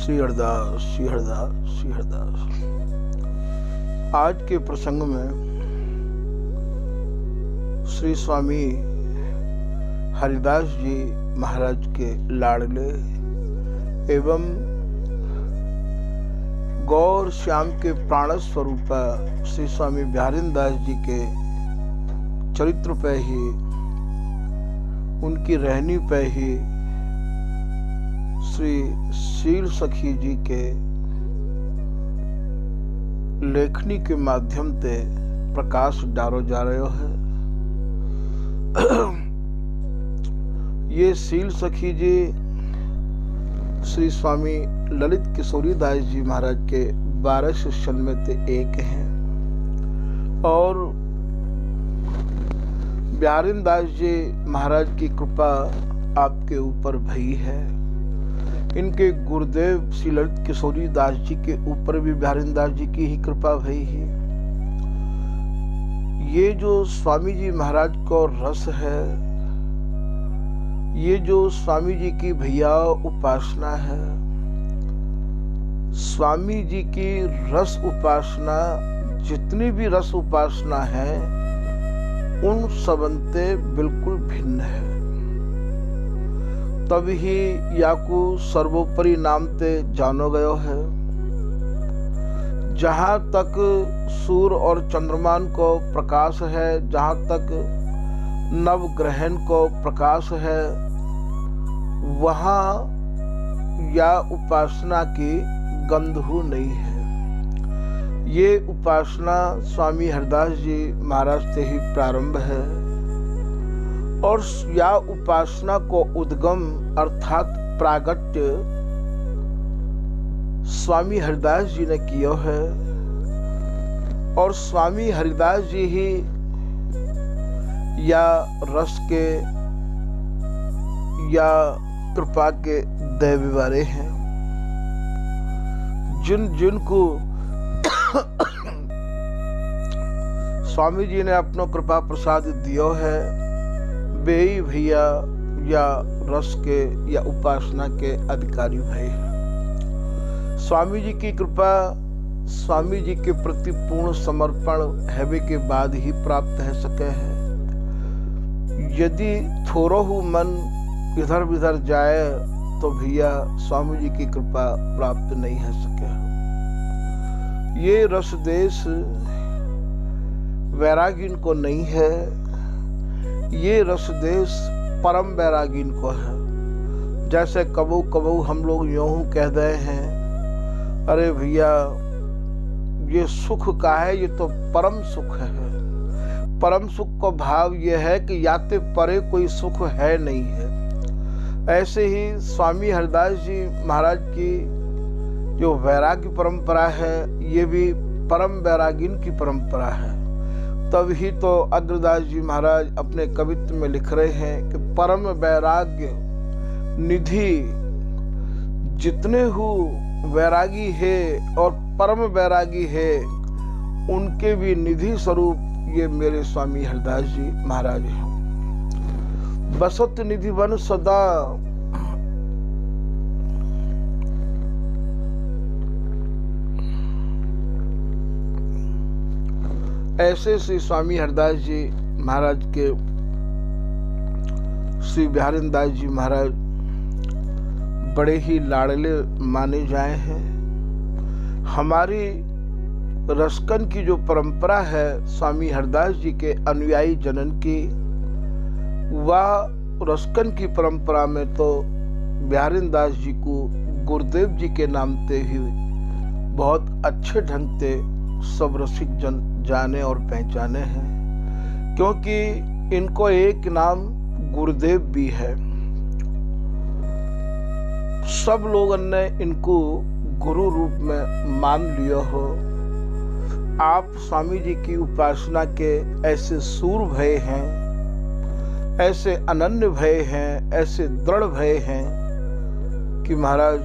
श्री हरदास श्री हरदास श्री हरदास। आज के प्रसंग में श्री स्वामी हरिदास जी महाराज के लाडले एवं गौर श्याम के प्राण स्वरूप श्री स्वामी बिहारीदास जी के चरित्र पे ही, उनकी रहनी पे ही श्री शील सखी जी के लेखनी के माध्यम से प्रकाश डालो जा रहे है। ये शील सखी जी श्री स्वामी ललित किशोरी दास जी महाराज के 12 शिष्यन में से एक हैं और बिहारीदास जी महाराज की कृपा आपके ऊपर भई है। इनके गुरुदेव श्री ललित किशोरी दास जी के ऊपर भी बिहारीदास जी की ही कृपा भई है। ये जो स्वामी जी महाराज को रस है, ये जो स्वामी जी की भैया उपासना है, स्वामी जी की रस उपासना, जितनी भी रस उपासना है उन सबंते बिल्कुल भिन्न है। तभी याकू सर्वोपरि नाम ते जानो गयो है। जहाँ तक सूर्य और चंद्रमान को प्रकाश है, जहाँ तक नव ग्रहण को प्रकाश है, वहाँ या उपासना की गंधु नहीं है। ये उपासना स्वामी हरिदास जी महाराज से ही प्रारंभ है और या उपासना को उद्गम अर्थात प्रागट्य स्वामी हरिदास जी ने किया है और स्वामी हरिदास जी ही या रस के या कृपा के दैवी वाले हैं। जिनको स्वामी जी ने अपना कृपा प्रसाद दियो है, वे ही भैया या रस के या उपासना के अधिकारी भय। स्वामी जी की कृपा स्वामी जी के प्रति पूर्ण समर्पण हैवे के बाद ही प्राप्त है सके है। यदि थोड़ा ही मन इधर उधर जाए तो भैया स्वामी जी की कृपा प्राप्त नहीं है सके। ये रस देश वैरागीन को नहीं है, ये रस देश परम वैरागीन को है। जैसे कबू कबू हम लोग यूं कह दे हैं, अरे भैया ये सुख का है, ये तो परम सुख है। परम सुख का भाव ये है कि याते परे कोई सुख है नहीं है। ऐसे ही स्वामी हरिदास जी महाराज की जो वैराग्य परंपरा है, ये भी परम वैरागीन की परंपरा है। तभी तो अग्रदास जी महाराज अपने कवित्व में लिख रहे हैं कि परम वैराग्य निधि जितने हु वैरागी है और परम वैरागी है, उनके भी निधि स्वरूप ये मेरे स्वामी हरिदास जी महाराज हैं। बसत निधि वन सदा ऐसे श्री स्वामी हरिदास जी महाराज के श्री बिहारीदास जी महाराज बड़े ही लाडले माने जाए हैं। हमारी रसकन की जो परंपरा है स्वामी हरिदास जी के अनुयायी जनन की, वह रसकन की परंपरा में तो बिहारीदास जी को गुरुदेव जी के नाम से ही बहुत अच्छे ढंग से सब रसिक जन जाने और पहचाने हैं, क्योंकि इनको एक नाम गुरुदेव भी है। सब लोगों ने इनको गुरु रूप में मान लिया हो। आप स्वामी जी की उपासना के ऐसे सूर भय हैं, ऐसे अनन्य भय हैं, ऐसे दृढ़ भय हैं कि महाराज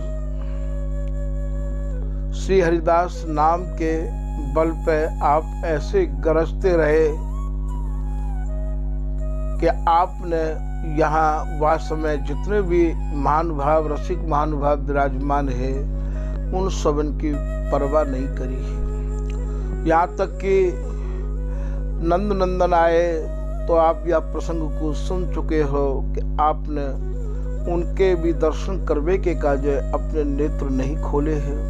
श्री हरिदास नाम के बल पे आप ऐसे गरजते रहे कि आपने यहाँ वास्तव में जितने भी महानुभाव रसिक महानुभाव विराजमान है, उन सबन की परवाह नहीं करी। यहाँ तक कि नंद नंदन आए तो आप यह प्रसंग को सुन चुके हो कि आपने उनके भी दर्शन करवे के काज अपने नेत्र नहीं खोले हैं।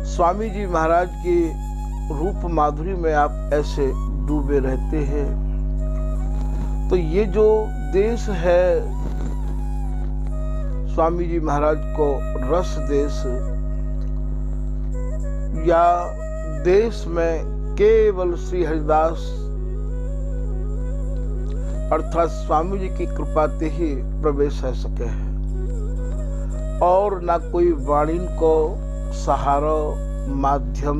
स्वामी जी महाराज की रूप माधुरी में आप ऐसे डूबे रहते हैं। तो ये जो देश है स्वामी जी महाराज को रस देश, या देश में केवल श्री हरिदास अर्थात स्वामी जी की कृपा से ही प्रवेश है सके है, और ना कोई वाणी को सहारा माध्यम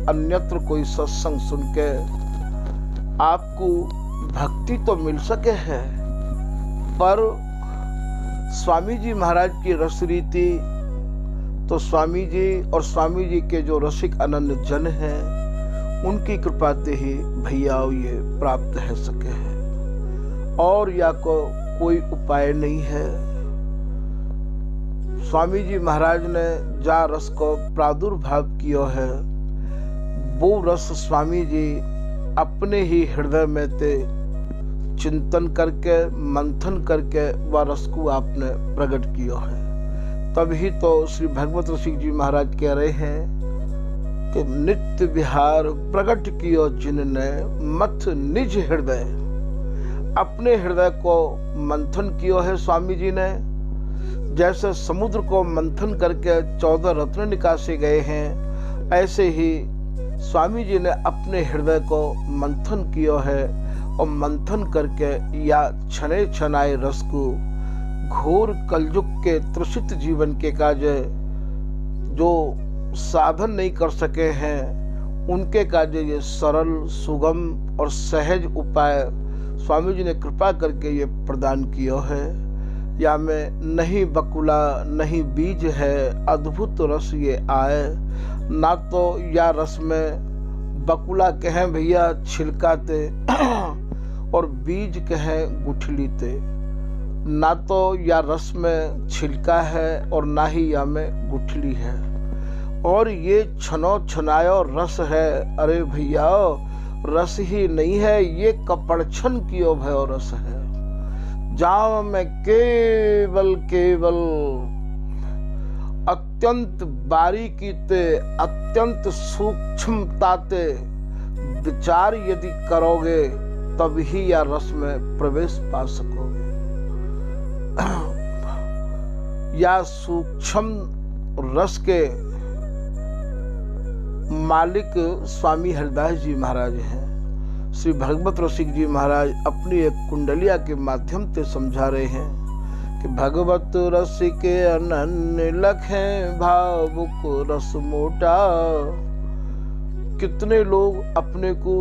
अन्यत्र कोई सत्संग सुन के आपको भक्ति तो मिल सके है, पर स्वामी जी महाराज की रस रीति तो स्वामी जी और स्वामी जी के जो रसिक अनन्य जन हैं उनकी कृपा से ही भैया ये प्राप्त है सके है, और या को कोई उपाय नहीं है। स्वामी जी महाराज ने जा रस को प्रादुर्भाव किया है, वो रस स्वामी जी अपने ही हृदय में थे चिंतन करके मंथन करके वह रस को आपने प्रकट किया है। तभी तो श्री भगवत रसिक जी महाराज कह रहे हैं कि नित्य विहार प्रकट कियो जिनने मथ निज हृदय, अपने हृदय को मंथन किया है स्वामी जी ने। जैसे समुद्र को मंथन करके 14 रत्न निकासे गए हैं, ऐसे ही स्वामी जी ने अपने हृदय को मंथन किया है, और मंथन करके या छने छनाए रस को घोर कलयुग के त्रुषित जीवन के काज जो साधन नहीं कर सके हैं उनके काज ये सरल सुगम और सहज उपाय स्वामी जी ने कृपा करके ये प्रदान किया है। या में नहीं बकुला नहीं बीज है, अद्भुत रस ये आए। ना तो या रस में बकुला कहें भैया छिलकाते और बीज कहें गुठली ते, ना तो या रस में छिलका है और ना ही या में गुठली है, और ये छनो छनायो रस है। अरे भैया रस ही नहीं है, ये कपड़छन कियो भयो रस है, जहाँ में केवल केवल अत्यंत बारीकी ते अत्यंत सूक्ष्मता ते विचार यदि करोगे तब ही या रस में प्रवेश पा सकोगे। या सूक्ष्म रस के मालिक स्वामी हरिदास जी महाराज हैं। श्री भगवत रसिक जी महाराज अपनी एक कुंडलिया के माध्यम से समझा रहे हैं कि भगवत रसिक अनन्य लखें भावुक रस मोटा। कितने लोग अपने को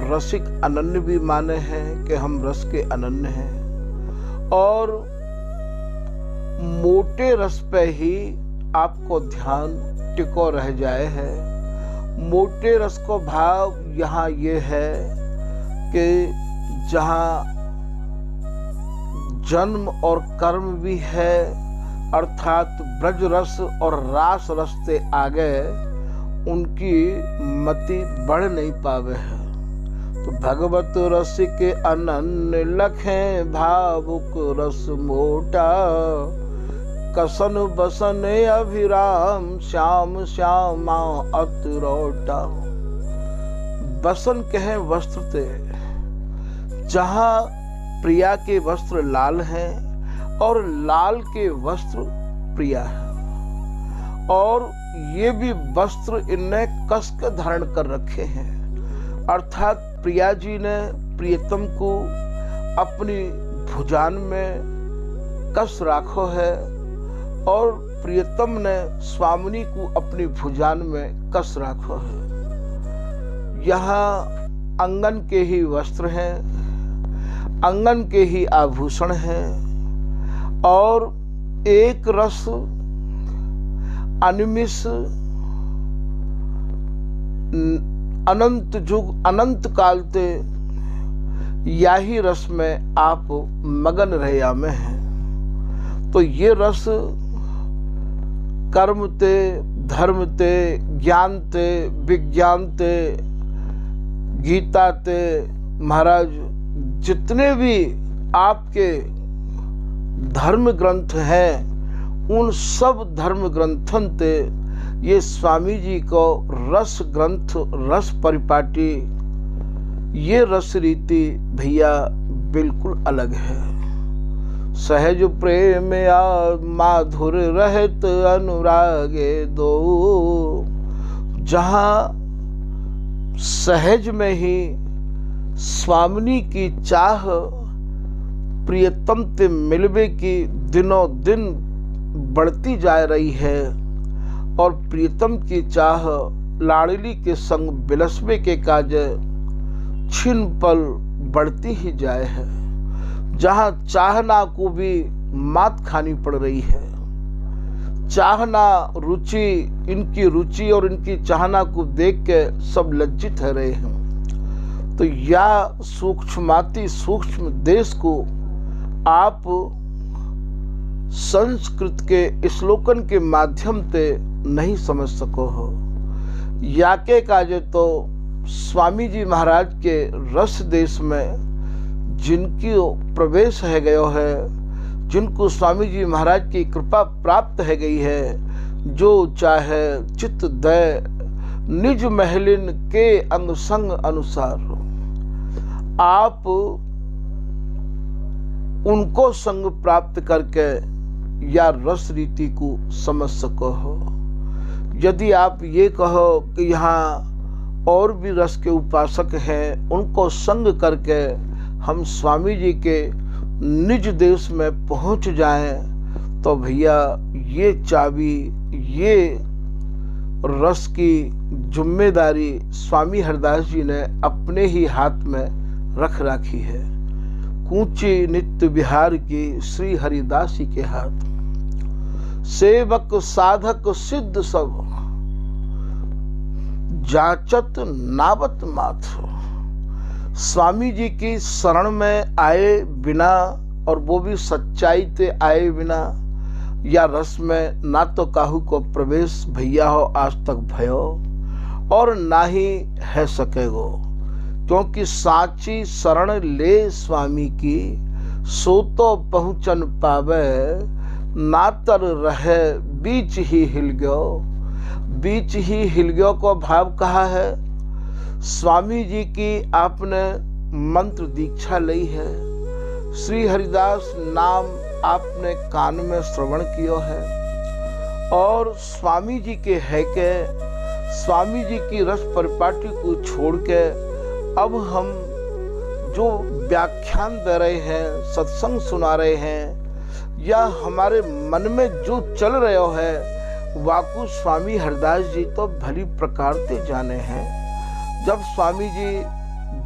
रसिक अनन्य भी माने हैं कि हम रस के अनन्य हैं, और मोटे रस पे ही आपको ध्यान टिको रह जाए है। मोटे रस को भाव यहाँ ये है कि जहाँ जन्म और कर्म भी है, अर्थात ब्रज रस और रास रस से आगे उनकी मति बढ़ नहीं पावे है। तो भगवत रस के अनन्य लखें भावुक रस मोटा, कसन बसन अभिराम श्याम श्यामा अतुरौटा। बसन कहें वस्त्र ते, जहाँ प्रिया के वस्त्र लाल हैं और लाल के वस्त्र प्रिया है, और ये भी वस्त्र इनने कस के धारण कर रखे हैं। अर्थात प्रिया जी ने प्रियतम को अपनी भुजान में कस राखो है, और प्रियतम ने स्वामिनी को अपनी भुजान में कस राखो है। यहाँ अंगन के ही वस्त्र हैं, अंगन के ही आभूषण हैं, और एक रस अनिमिष अनंत युग अनंत काल ते या ही रस में आप मगन रहया में हैं। तो ये रस कर्म ते, धर्म ते, ज्ञान ते, विज्ञान ते, गीता ते, महाराज जितने भी आपके धर्म ग्रंथ हैं उन सब धर्म ग्रंथन ते ये स्वामी जी को रस ग्रंथ, रस परिपाटी, ये रस रीति भैया बिल्कुल अलग है। सहज प्रेम या माधुर रहत अनुरागे दो, जहाँ सहज में ही स्वामिनी की चाह प्रियतम ते मिलवे की दिनों दिन बढ़ती जा रही है और प्रियतम की चाह लाडली के संग बिलसवे के काज छिन पल बढ़ती ही जाए है। जहाँ चाहना को भी मात खानी पड़ रही है। चाहना रुचि, इनकी रुचि और इनकी चाहना को देख के सब लज्जित है रहे हैं। तो या सूक्ष्माति सूक्ष्म देश को आप संस्कृत के श्लोकन के माध्यम से नहीं समझ सको हो। या के काजे तो स्वामी जी महाराज के रस देश में जिनकी प्रवेश है गयो है, जिनको स्वामी जी महाराज की कृपा प्राप्त है गई है, जो चाहे चित्त दय निज महलिन के अंग संग अनुसार, आप उनको संग प्राप्त करके या रस रीति को समझ सको हो। यदि आप ये कहो कि यहाँ और भी रस के उपासक हैं, उनको संग करके हम स्वामी जी के निज देश में पहुंच जाएं, तो भैया ये चाबी, ये रस की जिम्मेदारी स्वामी हरदास जी ने अपने ही हाथ में रख रखी है। कूची नित्य बिहार की श्री हरिदास जी के हाथ, सेवक साधक सिद्ध सब जाचत नावत माथ। स्वामी जी की शरण में आए बिना, और वो भी सच्चाई से आए बिना, या रस में ना तो काहू को प्रवेश भैया हो आज तक भयो और ना ही है सकेगो। क्योंकि साची शरण ले स्वामी की, सो तो पहुँचन पावे, नातर रहे बीच ही हिल गयो। बीच ही हिल गयो को भाव कहा है। स्वामी जी की आपने मंत्र दीक्षा ली है, श्री हरिदास नाम आपने कान में श्रवण किया है, और स्वामी जी के है के स्वामी जी की रस परिपाटी को छोड़ के अब हम जो व्याख्यान दे रहे हैं, सत्संग सुना रहे हैं, या हमारे मन में जो चल रहे है, वाकु स्वामी हरदास जी तो भली प्रकार से जाने हैं। जब स्वामी जी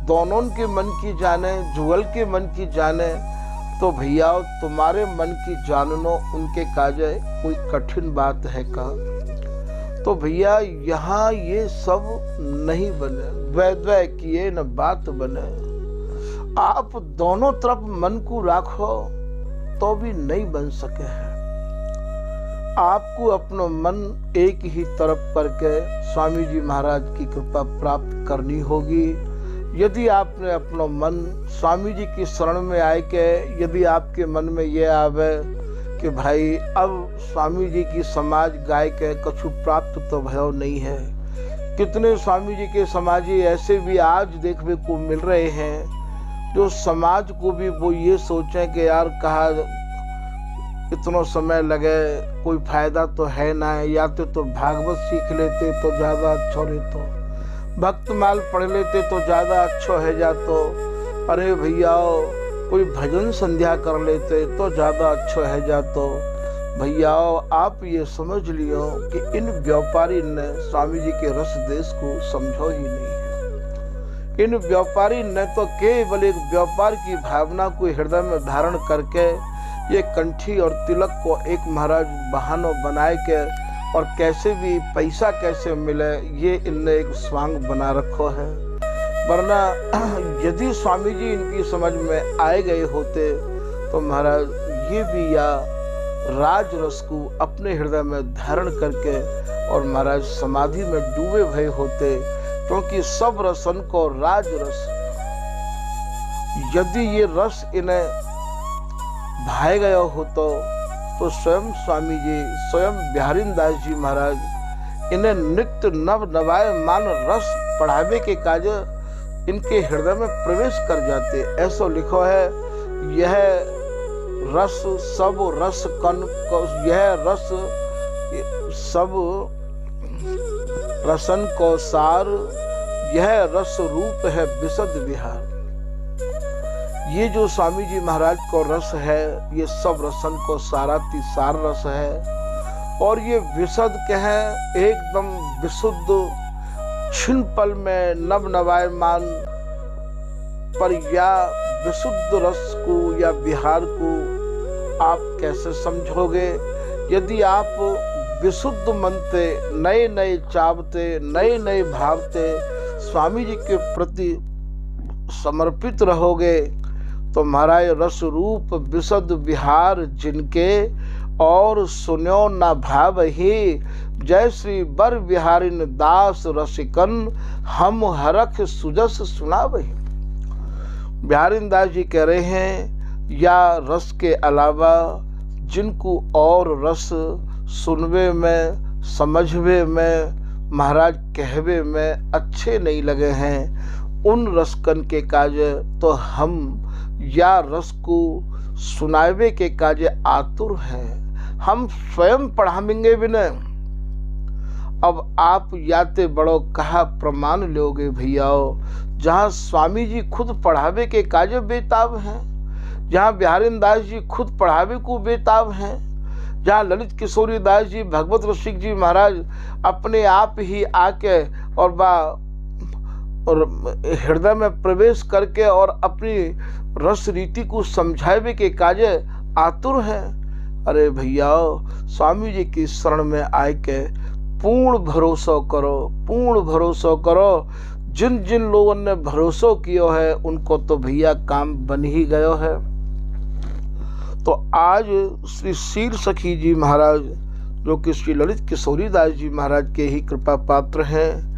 दोनों के मन की जाने, जुगल के मन की जाने, तो भैया तुम्हारे मन की जाननो उनके काजे कोई कठिन बात है का। तो भैया यहाँ ये सब नहीं बने, वैद्य किए न बात बने। आप दोनों तरफ मन को राखो तो भी नहीं बन सके हैं। आपको अपना मन एक ही तरफ करके स्वामी जी महाराज की कृपा प्राप्त करनी होगी। यदि आपने अपना मन स्वामी जी की शरण में आए के, यदि आपके मन में ये आवे कि भाई अब स्वामी जी की समाज गाय के कछु प्राप्त तो भयो नहीं है। कितने स्वामी जी के समाजी ऐसे भी आज देखने को मिल रहे हैं जो समाज को भी वो ये सोचें कि यार कहा इतना समय लगे, कोई फायदा तो है ना, या तो भागवत सीख लेते तो ज़्यादा अच्छा रहते, भक्तमाल पढ़ लेते तो ज़्यादा अच्छा है जातो, अरे भैया कोई भजन संध्या कर लेते तो ज़्यादा अच्छा है जातो। भैया आप ये समझ लियो कि इन व्यापारी ने स्वामी जी के रस देश को समझो ही नहीं है। इन व्यापारी ने तो केवल एक व्यापार की भावना को हृदय में धारण करके ये कंठी और तिलक को एक महाराज बहानों बनाए के, और कैसे भी पैसा कैसे मिले ये इनने एक स्वांग बना रखो है। वरना यदि स्वामी जी इनकी समझ में आए गए होते तो महाराज ये भी या राज रस को अपने हृदय में धारण करके और महाराज समाधि में डूबे भय होते, क्योंकि सब रसन को राज रस, यदि ये रस इन्हें भाए गया हो तो स्वयं स्वामी जी, स्वयं बिहारीदास जी महाराज इन्हें नित्य नव नवायमान रस पढ़ावे के काज इनके हृदय में प्रवेश कर जाते। ऐसा लिखो है, यह रस सब रस कन को, यह रस सब रसन को सार, यह रस रूप है विशद विहार। ये जो स्वामी जी महाराज को रस है, ये सब रसन को साराती सार रस है, और ये विशद के हैं एकदम विशुद्ध, क्षण पल में नव नवायमान। पर या विशुद्ध रस को या विहार को आप कैसे समझोगे? यदि आप विशुद्ध मनते, नए नए चावते, नए नए भावते स्वामी जी के प्रति समर्पित रहोगे, तो महाराज रस रूप विशद विहार जिनके, और सुन्यो ना भाव ही, जय श्री बर विहारिन दास रसिकन, हम हरख सुजस सुनावही। बिहारीन दास जी कह रहे हैं, या रस के अलावा जिनको और रस सुनवे में, समझवे में, महाराज कहवे में अच्छे नहीं लगे हैं, उन रसकन के काज तो हम या रस को सुनावे के काज आतुर हैं, हम स्वयं पढ़ाएंगे भी नहीं। अब आप याते बड़ो कहा प्रमाण लोगे भैयाओ, जहाँ स्वामी जी खुद पढ़ावे के काज बेताब हैं, जहाँ बिहारीन दास जी खुद पढ़ावे को बेताब हैं, जहाँ ललित किशोरी दास जी, भगवत रसिक जी महाराज अपने आप ही आके और हृदय में प्रवेश करके और अपनी रस रीति को समझावे के काज आतुर हैं। अरे भैया, स्वामी जी की शरण में आए के पूर्ण भरोसा करो, पूर्ण भरोसा करो। जिन जिन लोगों ने भरोसा किया है उनको तो भैया काम बन ही गया है। तो आज श्री शील सखी जी महाराज, जो कि श्री ललित किशोरी दास जी महाराज के ही कृपा पात्र हैं,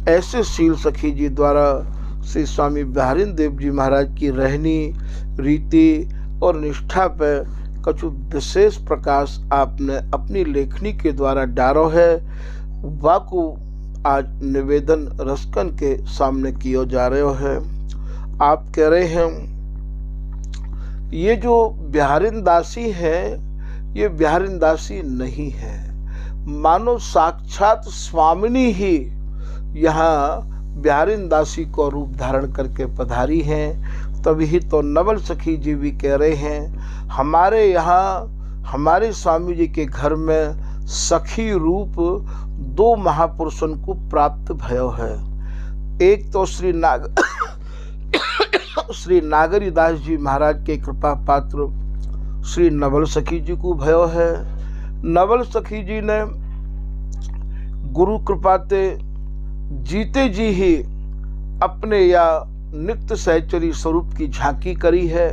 ऐसे शील सखी जी द्वारा श्री स्वामी बिहारीन देव जी महाराज की रहनी, रीति और निष्ठा पर कछु विशेष प्रकाश आपने अपनी लेखनी के द्वारा डालो है, वाकु आज निवेदन रसकन के सामने किया जा रहे है। आप कह रहे हैं, ये जो बिहारीन दासी है, ये बिहारीन दासी नहीं है, मानो साक्षात स्वामिनी ही यहाँ बिहारीन दासी को रूप धारण करके पधारी हैं। तभी तो नवल सखी जी भी कह रहे हैं, हमारे यहाँ हमारे स्वामी जी के घर में सखी रूप दो महापुरुषों को प्राप्त भयो है। एक तो श्री नागरी दास जी महाराज के कृपा पात्र श्री नवल सखी जी को भयो है। नवल सखी जी ने गुरु कृपाते जीते जी ही अपने या नित्य सहचरी स्वरूप की झांकी करी है,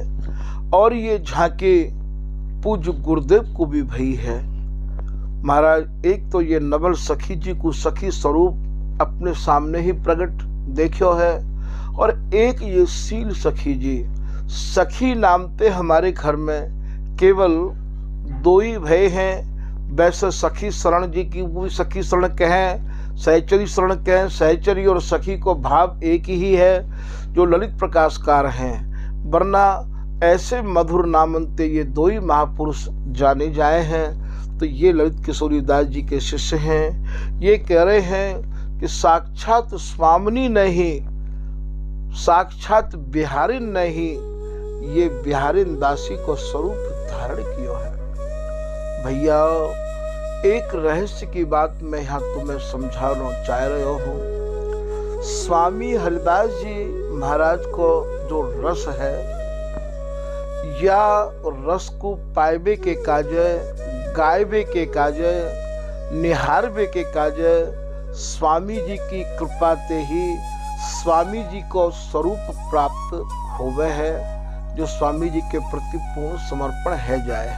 और ये झांकी पूज्य गुरुदेव को भी भई है। महाराज, एक तो ये नवल सखी जी को सखी स्वरूप अपने सामने ही प्रकट देखो है, और एक ये शील सखी जी, सखी नामते हमारे घर में केवल दो ही भय हैं। वैसे सखी शरण जी की भी सखी शरण कहें, सहचरी शरण कहें, सहचरी और सखी को भाव एक ही है, जो ललित प्रकाशकार हैं, वरना ऐसे मधुर नामंते ये दो ही महापुरुष जाने जाए हैं। तो ये ललित किशोरी दास जी के शिष्य हैं। ये कह रहे हैं कि साक्षात स्वामिनी नहीं, साक्षात बिहारीन नहीं, ये बिहारीन दासी को स्वरूप धारण किया है। भैया, एक रहस्य की बात मैं यहाँ तुम्हें समझाना चाह रहा हूँ। स्वामी हरिदास जी महाराज को जो रस है, या रस को पाइबे के काजे, गायबे के काजे, निहारबे के काजे स्वामी जी की कृपा ते ही स्वामी जी को स्वरूप प्राप्त होवे है, जो स्वामी जी के प्रति पूर्ण समर्पण है जाए।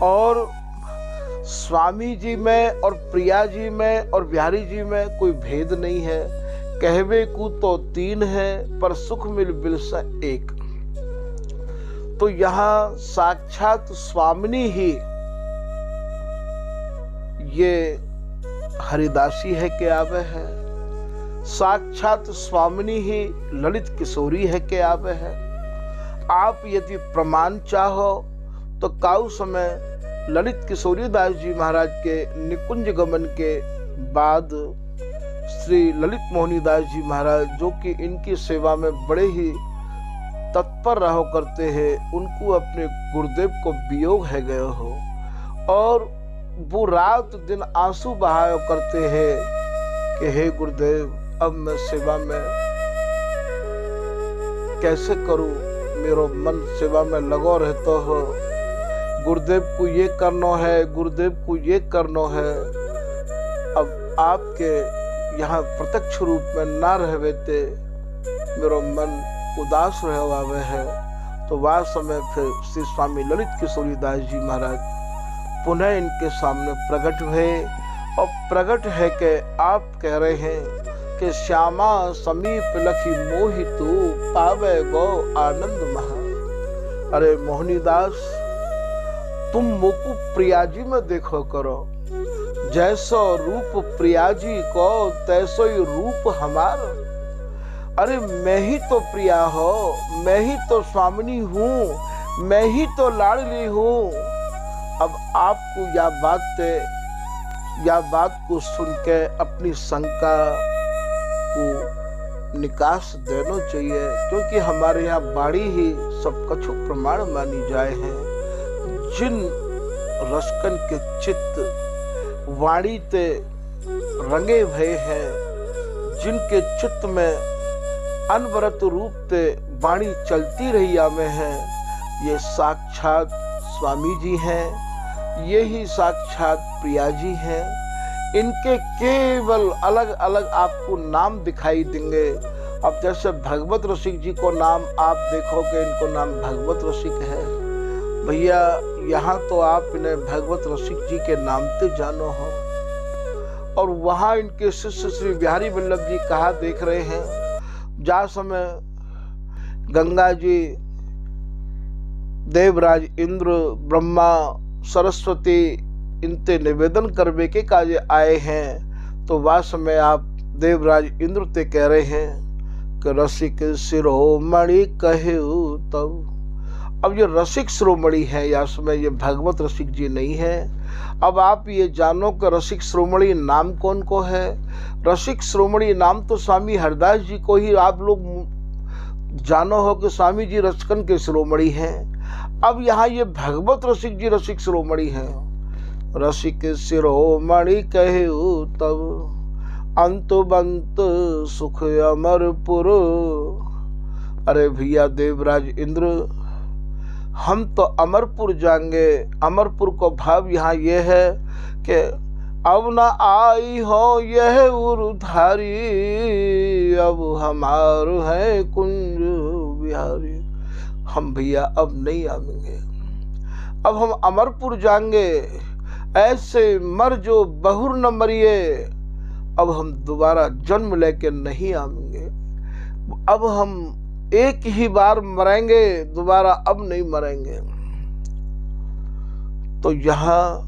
और स्वामी जी में और प्रिया जी में और बिहारी जी में कोई भेद नहीं है। कहवे को तो तीन है पर सुख मिल बिल सा एक। तो यहाँ साक्षात स्वामिनी ही ये हरिदासी है के आवे है, साक्षात स्वामिनी ही ललित किशोरी है के आवे है। आप यदि प्रमाण चाहो तो काउ समय ललित किशोरी दास जी महाराज के निकुंज गमन के बाद श्री ललित मोहनी दास जी महाराज, जो कि इनकी सेवा में बड़े ही तत्पर रहो करते हैं, उनको अपने गुरुदेव को वियोग है गए हो और वो रात दिन आंसू बहाया करते हैं कि हे गुरुदेव, अब मैं सेवा में कैसे करूं, मेरो मन सेवा में लगो रहता हो। गुरुदेव को ये करना है, गुरुदेव को ये करना है। अब आपके यहाँ प्रत्यक्ष रूप में ना रहवे ते मेरो मन उदास रहे आवे है। तो वह समय फिर श्री स्वामी ललित किशोरी दास जी महाराज पुनः इनके सामने प्रकट हुए और प्रकट है कि आप कह रहे हैं कि श्यामा समीप लखी मोहितु पावे गो आनंद महा। अरे मोहनी दास, तुम मुकु प्रिया जी में देखो करो, जैसो रूप प्रिया जी को तैसो ही रूप हमार। अरे मैं ही तो प्रिया हो, मैं ही तो स्वामिनी हूँ, मैं ही तो लाडली हूँ। अब आपको या बात को सुन के अपनी शंका को निकास देना चाहिए, क्योंकि हमारे यहाँ बाड़ी ही सब कछु प्रमाण मानी जाए हैं। जिन रसकन के चित्त वाणी ते रंगे भय हैं, जिनके चित्त में अनवरत रूप ते वाणी चलती रही आमे है, ये साक्षात स्वामी जी हैं, ये ही साक्षात प्रिया जी हैं। इनके केवल अलग अलग आपको नाम दिखाई देंगे। अब जैसे भगवत रसिक जी को नाम आप देखोगे, इनको नाम भगवत रसिक है। भैया यहाँ तो आप इन्हें भगवत रसिक जी के नाम से जानो हो, और वहाँ इनके शिष्य श्री बिहारी वल्लभ जी कहा देख रहे हैं। जा समय गंगा जी, देवराज इंद्र, ब्रह्मा, सरस्वती इनते निवेदन करवे के काजे आए हैं, तो वह समय आप देवराज इंद्र ते कह रहे हैं कि रसिक शिरोमणि कहे तब। अब ये रसिक शिरोमणि है, या समय ये भगवत रसिक जी नहीं है। अब आप ये जानो कि रसिक शिरोमणि नाम कौन को है। रसिक शिरोमणि नाम तो स्वामी हरदास जी को ही आप लोग जानो हो कि स्वामी जी रसकन के शिरोमणि हैं। अब यहाँ ये भगवत रसिक जी रसिक शिरोमणि हैं। रसिक शिरोमणि कहे तब अंत बंत सुख अमरपुर। अरे भैया देवराज इंद्र, हम तो अमरपुर जाएंगे। अमरपुर को भाव यहाँ ये है कि अब न आई हो यह उधारी, अब हमार है कुंज बिहारी। हम भैया अब नहीं आएंगे, अब हम अमरपुर जाएंगे। ऐसे मर जो बहुर न मरिए, अब हम दोबारा जन्म लेके नहीं आएंगे। अब हम एक ही बार मरेंगे, दोबारा अब नहीं मरेंगे। तो यहाँ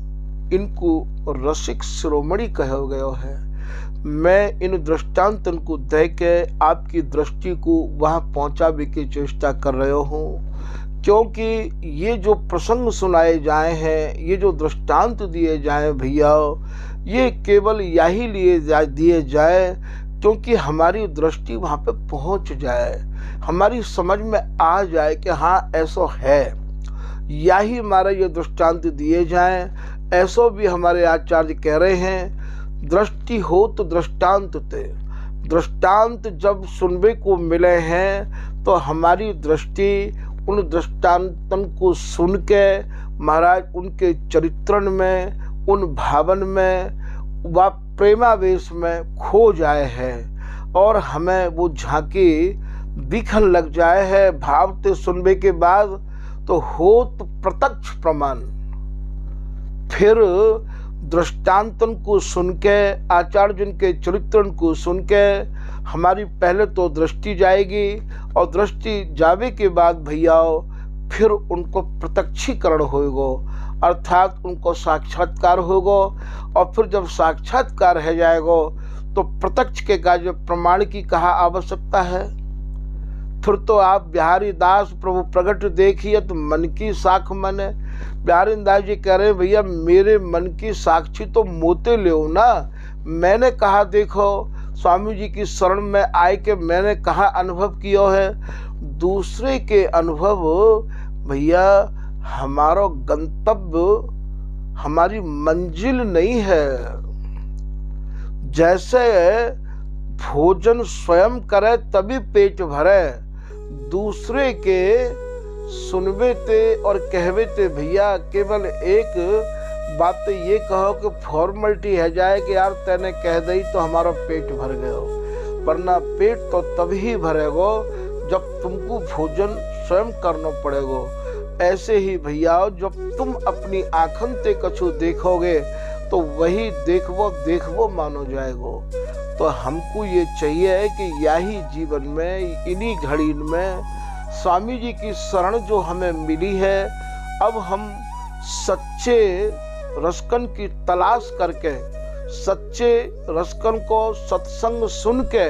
इनको रसिक शिरोमणि कहा गया है। मैं इन दृष्टांतन को दे के आपकी दृष्टि को वहाँ पहुँचाने की चेष्टा कर रहा हूँ, क्योंकि ये जो प्रसंग सुनाए जाए हैं, ये जो दृष्टांत दिए जाए भैया, ये केवल यही दिए जाए क्योंकि हमारी दृष्टि वहाँ पे पहुँच जाए, हमारी समझ में आ जाए कि हाँ ऐसा है। यही हमारे ये दृष्टांत दिए जाएं। ऐसो भी हमारे आचार्य कह रहे हैं, दृष्टि हो तो दृष्टांत ते। दृष्टांत जब सुनने को मिले हैं तो हमारी दृष्टि उन दृष्टांतन को सुन के महाराज उनके चरित्रण में, उन भावन में व प्रेमावेश में खो जाए है और हमें वो झांकी दिखन लग जाए है। भाव ते सुनने के बाद तो हो तो प्रत्यक्ष प्रमाण, फिर दृष्टांतन को सुन के, आचार्य के चरित्रन को सुन के हमारी पहले तो दृष्टि जाएगी, और दृष्टि जावे के बाद भैया फिर उनको प्रत्यक्षीकरण होगा, अर्थात उनको साक्षात्कार होगा। और फिर जब साक्षात्कार है जाएगा तो प्रत्यक्ष के कार्य प्रमाण की कहा आवश्यकता है। फिर तो आप बिहारी दास प्रभु प्रगट देखिए तो मन की साख मन है। बिहारी दास जी कह रहे हैं भैया मेरे मन की साक्षी तो मोते ले ना। मैंने कहा देखो स्वामी जी की शरण में आए के मैंने कहा अनुभव किया है, दूसरे के अनुभव भैया हमारा गंतव्य हमारी मंजिल नहीं है। जैसे भोजन स्वयं करे तभी पेट भरे, दूसरे के सुनवे ते और कहवे ते भैया केवल एक बात ये कहो कि फॉर्मेलिटी है जाए कि यार तैने कह दी तो हमारा पेट भर गया, वरना पेट तो तभी भरेगा जब तुमको भोजन स्वयं करना पड़ेगा। ऐसे ही भैया जब तुम अपनी आँखन ते कछु देखोगे तो वही देखवो मानो जाएगा। तो हमको ये चाहिए कि यही जीवन में इन्हीं घड़ी में स्वामी जी की शरण जो हमें मिली है, अब हम सच्चे रसकन की तलाश करके, सच्चे रसकन को सत्संग सुन के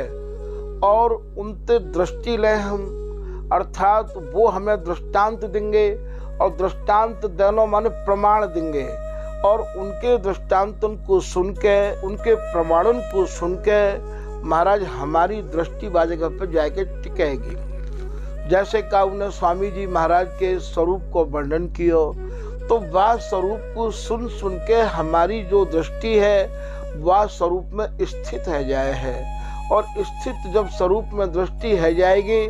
और उनते दृष्टि लें हम, अर्थात वो हमें दृष्टांत देंगे, और दृष्टांत देना माने प्रमाण देंगे, और उनके दृष्टांतन को सुन के, उनके प्रमाणन को सुन के महाराज हमारी दृष्टि बाजगह पर जाके टिकेगी। जैसे का उन्हें स्वामी जी महाराज के स्वरूप को वर्णन किया, तो वह स्वरूप को सुन सुन के हमारी जो दृष्टि है वह स्वरूप में स्थित है जाए है। और स्थित जब स्वरूप में दृष्टि है जाएगी,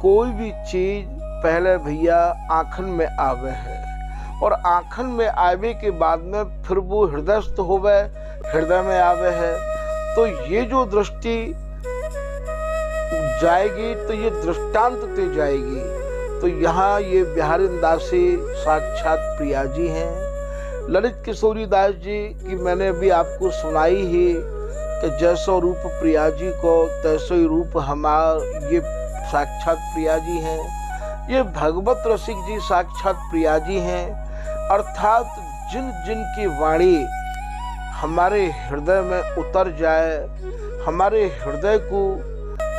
कोई भी चीज पहले भैया आँखन में आवे है, और आँखन में आवे के बाद में फिर वो हृदयस्थ होवे, हृदय में आवे है। तो ये जो दृष्टि जाएगी तो ये दृष्टांत ते जाएगी। तो यहाँ ये बिहारी दासी साक्षात प्रिया जी हैं। ललित किशोरी दास जी की मैंने अभी आपको सुनाई ही कि जैसो रूप प्रिया जी को तैसो ही रूप हमार, ये साक्षात प्रिया जी हैं। ये भगवत रसिक जी साक्षात प्रिया जी हैं, अर्थात जिन जिन की वाणी हमारे हृदय में उतर जाए, हमारे हृदय को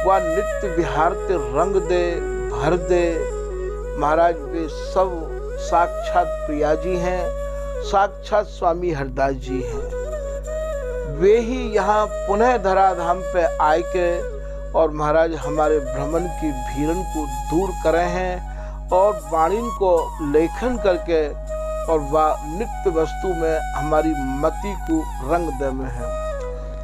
वह नित्य विहार ते रंग दे, भर दे, महाराज वे सब साक्षात प्रिया जी हैं, साक्षात स्वामी हरदास जी हैं। वे ही यहाँ पुनः धराधाम पे आए के और महाराज हमारे भ्रमण की भीरन को दूर करे हैं, और वाणिन को लेखन करके और वह नित्य वस्तु में हमारी मति को रंग दे में है।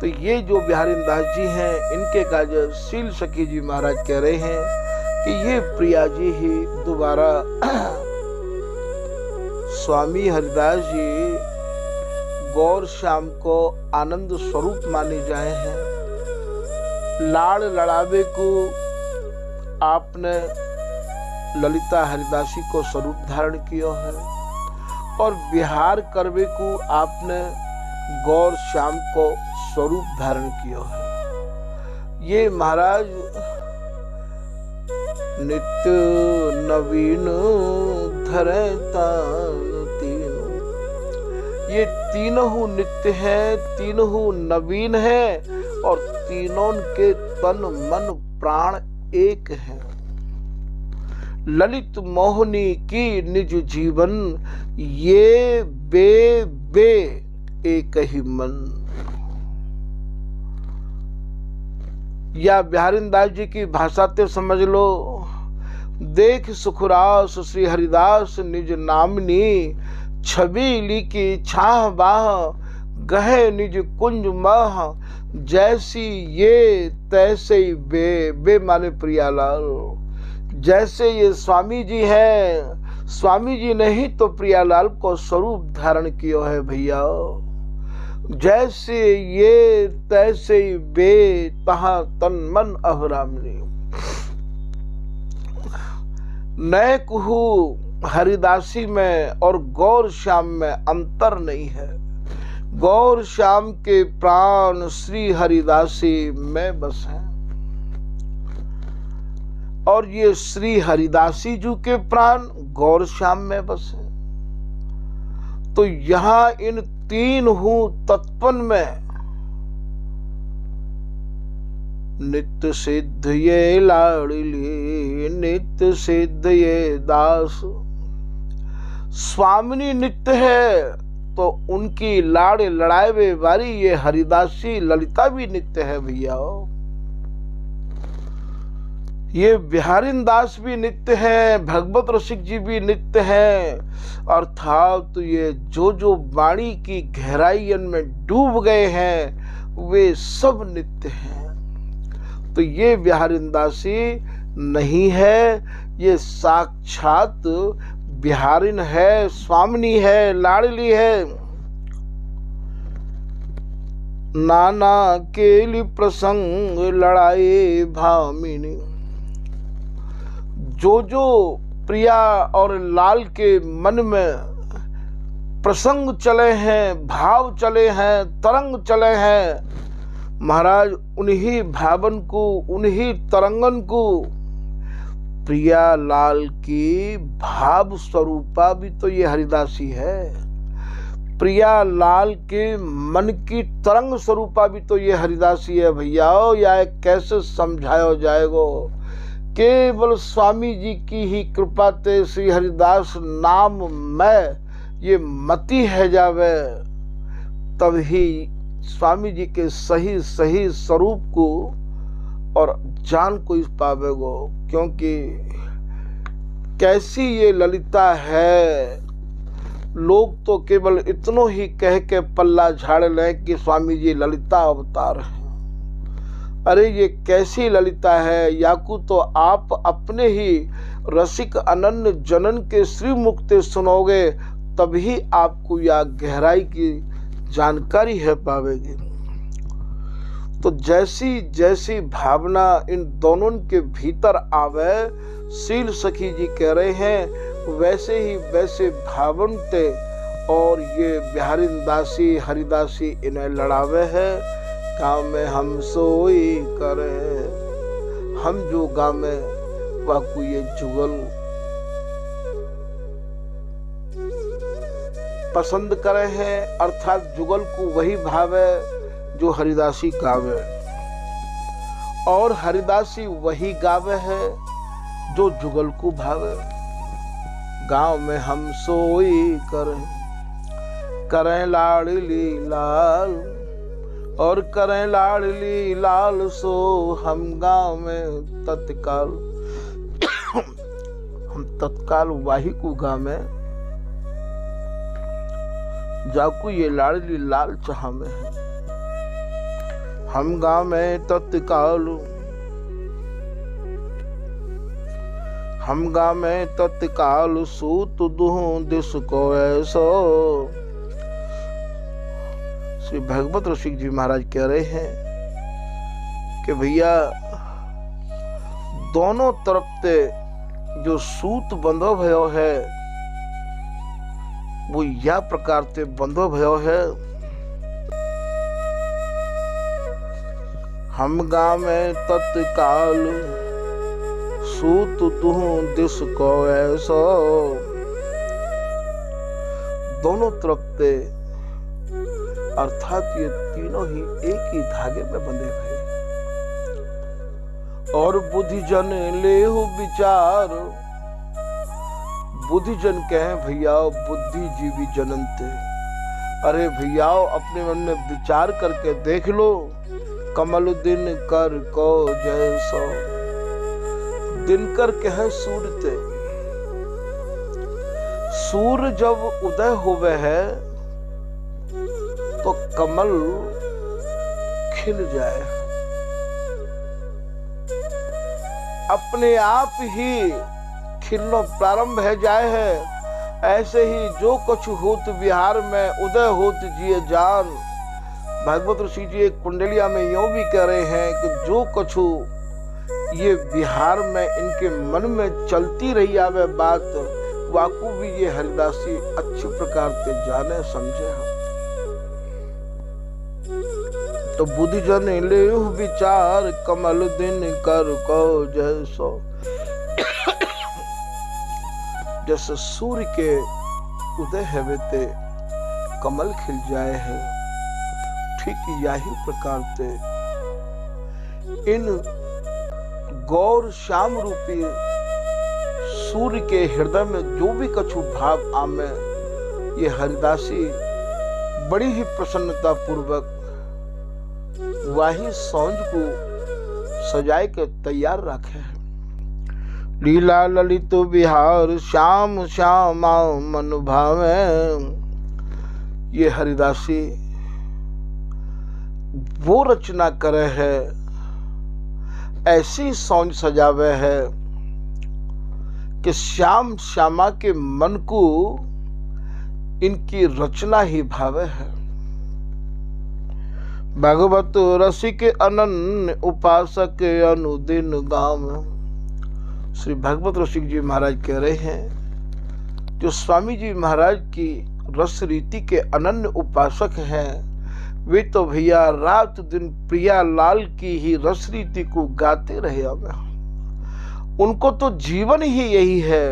तो ये जो बिहारी दास जी हैं, इनके कार्य शील सखी जी महाराज कह रहे हैं कि ये प्रिया जी ही दोबारा स्वामी हरिदास जी गौर श्याम को आनंद स्वरूप माने जाए हैं। लाड़ लड़ावे को आपने ललिता हरिदासी को स्वरूप धारण किया है, और विहार करवे को आपने गौर श्याम को स्वरूप धारण किया है। ये महाराज नित्य नवीन धरता तीनों, ये तीनों नित्य है, तीनों नवीन है, और तीनों के तन मन प्राण एक है। ललित मोहनी की निज जीवन, ये बे एक ही मन। या बिहारी दास जी की भाषा ते समझ लो, देख सुखरास श्री हरिदास निज नामनी, छवि लिखी छाह बाह, गहे निज कुंज मह, जैसी ये तैसे ही बे माने प्रियालाल। जैसे ये स्वामी जी हैं, स्वामी जी ने ही तो प्रियालाल को स्वरूप धारण किया है भैया। जैसे ये तैसे ही बे, तहाँ तन मन अहरामनी। नए कुहू हरिदासी में और गौर श्याम में अंतर नहीं है। गौर श्याम के प्राण श्री हरिदासी में बस हैं और ये श्री हरिदासी जी के प्राण गौर श्याम में बस है। तो यहां इन तीन हूं तत्पन में नित्य सिद्ध ये लाडली, नित्य सिद्ध ये दास। स्वामिनी नित्य है तो उनकी लाड़ लड़ाए वे वारी ये हरिदासी ललिता भी नित्य है भैया। ये बिहारिन दास भी नित्य है, भगवत रसिक जी भी नित्य है। अर्थात तो ये जो वाणी की गहराइयन में डूब गए हैं वे सब नित्य हैं। तो ये बिहारिन दासी नहीं है, ये साक्षात बिहारिन है, स्वामिनी है, लाडली है। नाना केली प्रसंग लड़ाई भामिनी। जो प्रिया और लाल के मन में प्रसंग चले हैं, भाव चले हैं, तरंग चले हैं, महाराज उन्हीं भावन को, उन्हीं तरंगन को प्रिया लाल की भाव स्वरूपा भी तो ये हरिदासी है। प्रिया लाल के मन की तरंग स्वरूपा भी तो ये हरिदासी है भैया। या कैसे समझाया जाएगा। केवल स्वामी जी की ही कृपा ते श्री हरिदास नाम में ये मति है जावे, तभी स्वामी जी के सही सही स्वरूप को और जान को इस पावेगो। क्योंकि कैसी ये ललिता है, लोग तो केवल इतनो ही कह के पल्ला झाड़ लें कि स्वामी जी ललिता अवतार हैं। अरे ये कैसी ललिता है, याकू तो आप अपने ही रसिक अनन्य जनन के श्री मुख से सुनोगे तभी आपको यह गहराई की जानकारी है पावेगी। तो जैसी जैसी भावना इन दोनों के भीतर आवे, शील सखी जी कह रहे हैं वैसे ही वैसे भावन ते और ये बिहारिन दासी हरिदासी इन्हें लड़ावे है। गाँव में हम सोई करे, हम जो गाँव में वाकु ये जुगल पसंद करे हैं, अर्थात जुगल को वही भावे जो हरिदासी गावे, और हरिदासी वही गावे है जो जुगल को भावे। गांव में हम सोई करें लाडली लाल, और करें लाडली लाल सो हम गांव में तत्काल। हम तत्काल वाही को गांव में जाकू ये लाडली लाल चाह में है। हम गांव में तत्काल, हम गांव में तत्काल सूत दूं दिस को ऐसो। श्री भगवत रसिक जी महाराज कह रहे हैं कि भैया दोनों तरफ से जो सूत बंधो भयो है वो या प्रकार से बंधो भयो है। हम गाँव में तत्काल सूत दूं दिस को ऐसो। दोनों तरफ से अर्थात ये तीनों ही एक ही धागे में बंधे हुए। और बुद्धिजन लेहु विचार, बुद्धिजन कहे भैया बुद्धिजीवी जननते। अरे भैया अपने मन में विचार करके देख लो, कमल दिन कर को जैसो। दिनकर कहे सूर्य, सूर्य जब उदय होवे है तो कमल खिल जाए, अपने आप ही खिलना प्रारंभ है जाए है। ऐसे ही जो कुछ होत बिहार में उदय होत जिए जान। भागवत ऋषि जी एक कुंडलिया में यूं भी कह रहे हैं कि जो कुछ ये बिहार में इनके मन में चलती रही आवे बात, वाकू भी ये हरिदासी अच्छी प्रकार से जाने समझे हम। तो बुद्धि जन ले विचार कमल दिन कर को जैसो। जैसे सूर्य के उदय है ते कमल खिल जाए है, ठीक यही प्रकार से इन गौर श्याम रूपी सूर्य के हृदय में जो भी कछु भाव आमे, ये हरिदासी बड़ी ही प्रसन्नता पूर्वक वही सौंज को सजाए के तैयार रखे है। लीला ललित विहार श्याम श्यामा मन भावे। ये हरिदासी वो रचना करे है, ऐसी सौंज सजावे है कि श्याम श्यामा के मन को इनकी रचना ही भावे है। भगवत रसिक अनन्य उपासक अनुदिन गाम। श्री भगवत रसिक जी महाराज कह रहे हैं, जो स्वामी जी महाराज की रस रीति के अनन्य उपासक हैं, वे तो भैया रात दिन प्रिया लाल की ही रस रीति को गाते रहे। उनको तो जीवन ही यही है।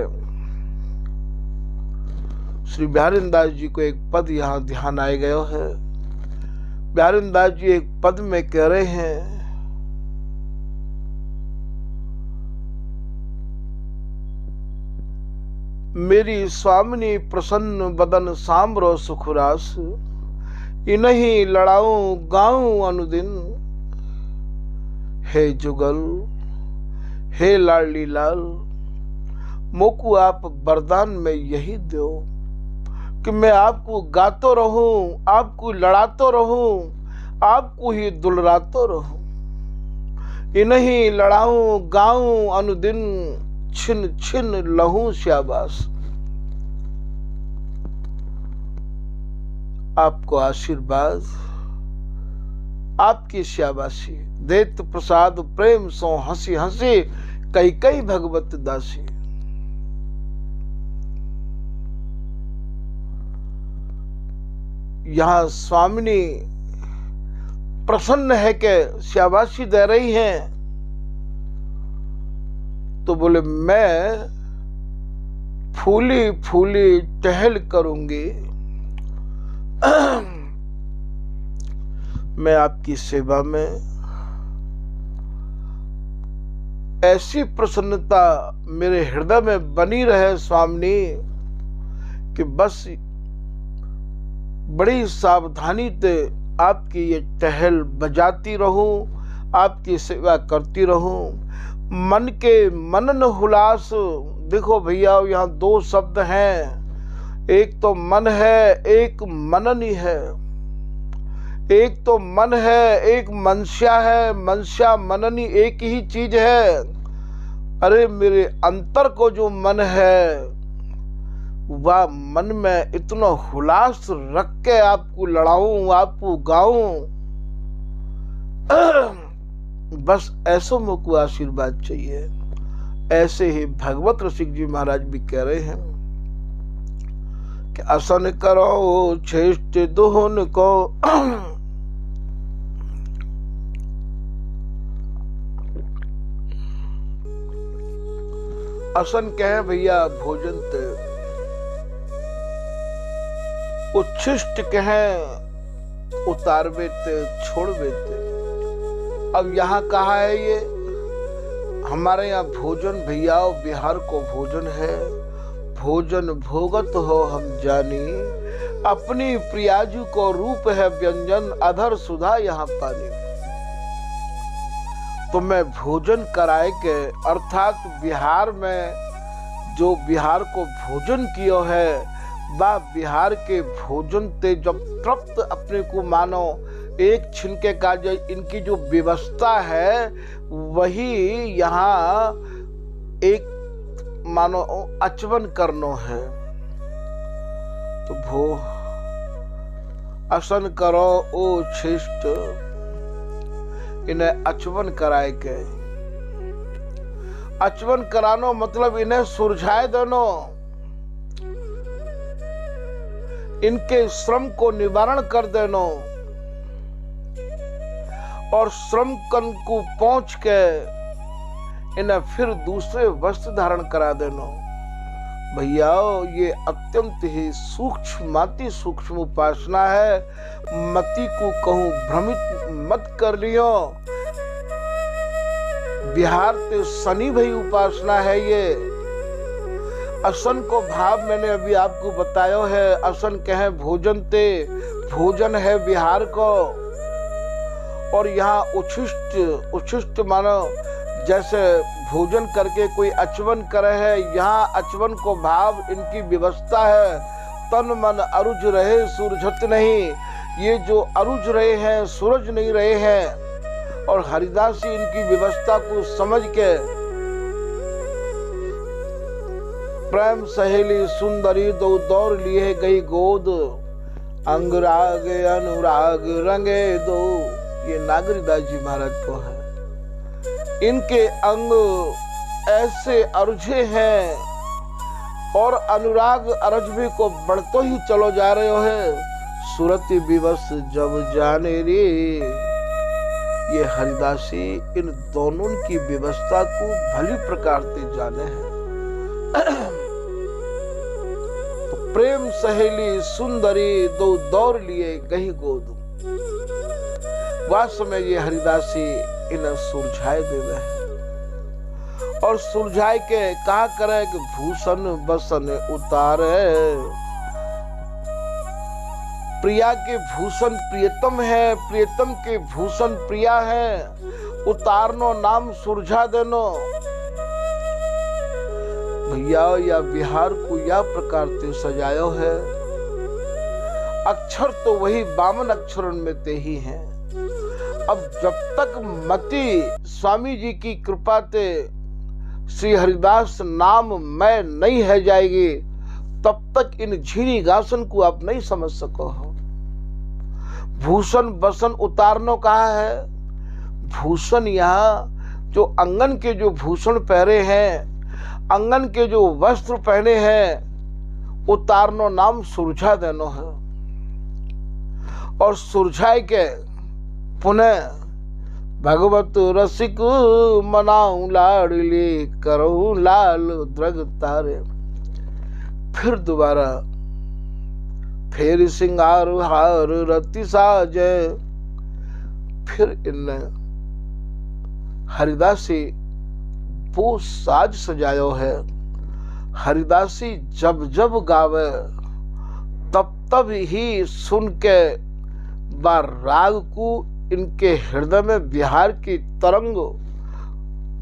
श्री बिहारीदास जी को एक पद यहाँ ध्यान आए गए है। बिहारीदास जी एक पद में कह रहे हैं, मेरी स्वामिनी प्रसन्न बदन सांबरो सुखरास, इन्हीं लड़ाऊं गाऊं अनुदिन। हे जुगल हे लाडली लाल, मोकू आप वरदान में यही दो कि मैं आपको गातो रहूं, आपको लड़ातो रहूं, आपको ही दुलरातो रहूं। इन्हीं लड़ाऊं गाऊं अनुदिन, छिन छिन लहूं शाबाश। आपको आशीर्वाद, आपकी शाबाशी, देत प्रसाद प्रेम सो हंसी हंसी, कई कई भगवत दासी। यहाँ स्वामिनी प्रसन्न है कि शाबाशी दे रही हैं, तो बोले मैं फूली फूली टहल करूंगी, मैं आपकी सेवा में। ऐसी प्रसन्नता मेरे हृदय में बनी रहे स्वामिनी कि बस बड़ी सावधानी से आपकी ये टहल बजाती रहूं, आपकी सेवा करती रहूं। मन के मनन हुलास। देखो भैया यहाँ दो शब्द हैं, एक तो मन है, एक मनन ही है। एक तो मन है, एक मनस्या है। मनस्या मननी एक ही चीज है। अरे मेरे अंतर को जो मन है, वह मन में इतना हुलास रख के आपको लड़ाऊं, आपको गाऊं, बस ऐसो मुझको आशीर्वाद चाहिए। ऐसे ही भगवत रसिक जी महाराज भी कह रहे हैं कि असन करो श्रेष्ठ दोहन को, असन कहे भैया भोजन ते, उच्छिष्ट कहे उतारवे ते, छोड़वे ते। अब यहाँ कहा है ये हमारे यहाँ भोजन भैया बिहार को भोजन है। भोजन भोगत हो हम जानी, अपनी प्रियाजू को रूप है व्यंजन, अधर सुधा यहाँ पानी। तो मैं भोजन कराए के, अर्थात बिहार में जो बिहार को भोजन किया है, बा बिहार के भोजन ते जब तृप्त अपने को मानो, एक छिनके का जो इनकी जो व्यवस्था है, वही यहाँ एक मानो अचवन करनो है। तो भो असन करो ओ श्रेष्ठ, इन्हें अचवन कराए के। अचवन करानो मतलब इन्हें सुरझाए दोनों। इनके श्रम को निवारण कर देनो और श्रम कन को पहुंच के इन्हें फिर दूसरे वस्त्र धारण करा देनो। भैया ये अत्यंत ही सूक्ष्म सूक्ष्म उपासना है। मति को कहूं भ्रमित मत कर लियो। बिहार ते शनि भई उपासना है ये। असन को भाव मैंने अभी आपको बताया है। असन कहे भोजन ते भोजन है बिहार को। और यहाँ उच्छिष्ट मानो जैसे भोजन करके कोई अचवन करे है, यहाँ अचवन को भाव इनकी व्यवस्था है। तन मन अरुझ रहे सूरजत नहीं। ये जो अरुझ रहे हैं सूरज नहीं रहे हैं। और हरिदास जी इनकी व्यवस्था को समझ के प्रेम सहेली सुंदरी दो दौड़ लिए गई गोद। अंगराग अनुराग रंगे दो। ये नागरीदास जी महाराज को है। इनके अंग ऐसे अरुझे हैं और अनुराग अरजबी को बढ़तो ही चलो जा रहे हो। सुरति विवश जब जाने रे। ये हरिदासी इन दोनों की व्यवस्था को भली प्रकार से जाने हैं। तो प्रेम सहेली सुंदरी दो दौड़ लिए गही गोद। वास्तव में ये हरिदासी इन्हें सुलझाए देवे है। और सुलझाए के कहा करे कि भूषण बसन उतारे। प्रिया के भूषण प्रियतम है, प्रियतम के भूषण प्रिया है। उतारनो नाम सुलझा देनो। भैया या बिहार को या प्रकार से सजायो है। अक्षर तो वही 52 अक्षरों में ते ही हैं। अब जब तक मति स्वामी जी की कृपा से श्री हरिदास नाम में नहीं है जाएगी, तब तक इन झीनी गासन को आप नहीं समझ सको हो। भूषण बसन उतारनो कहा है। भूषण यहाँ जो अंगन के जो भूषण पहरे हैं, अंगन के जो वस्त्र पहने हैं, उतारनो नाम सुरझा देनो है। और सुरझाए के पुनः भगवत रसिक मनाऊं लाडली करूं लाल द्रग तारे। फिर दोबारा फिर सिंगार हार रति साजे। फिर इन हरिदासी वो साज सजायो है। हरिदासी जब जब गावे तब तब ही सुन के बार राग को इनके हृदय में बिहार की तरंग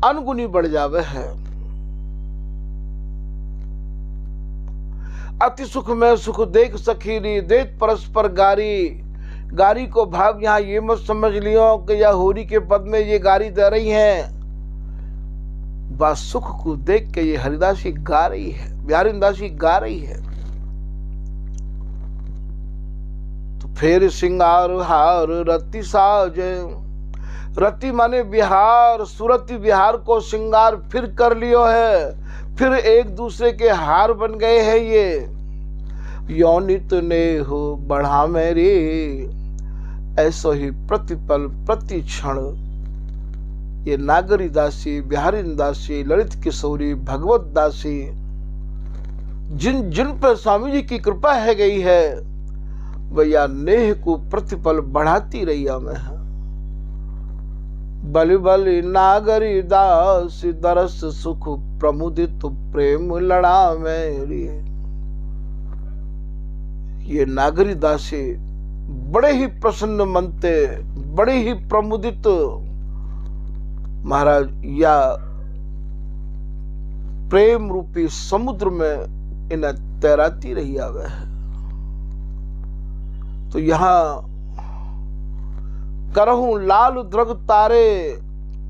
अनगुनी बढ़ जावे है। अति सुख में सुख देख सखीरी देत परस्पर गारी। गारी को भाव यहाँ ये मत समझ लियो कि यह होरी के पद में ये गारी दे रही हैं। बस सुख को देख के ये हरिदासी गा रही है, बिहारीदासी गा रही है। तो फिर सिंगार हार रति साजे। रति माने बिहार, सुरति बिहार को सिंगार फिर कर लियो है। फिर एक दूसरे के हार बन गए हैं ये। यौनित ने हो बढ़ा मेरी, ऐसो ही प्रतिपल प्रति क्षण ये नागरी दासी, बिहारी दासी, ललित किशोरी, भगवत दासी, जिन जिन पर स्वामी जी की कृपा है गई है, भैया नेह को प्रतिपल बढ़ाती रही मैं। बलि बलि नागरी दास दरस सुख प्रमुदित प्रेम लड़ा मेरी। ये नागरी दासी बड़े ही प्रसन्न मनते, बड़े ही प्रमुदित महाराज या प्रेम रूपी समुद्र में इन्हें तैराती रही आवे है। तो यहां करहूं लाल द्रग तारे,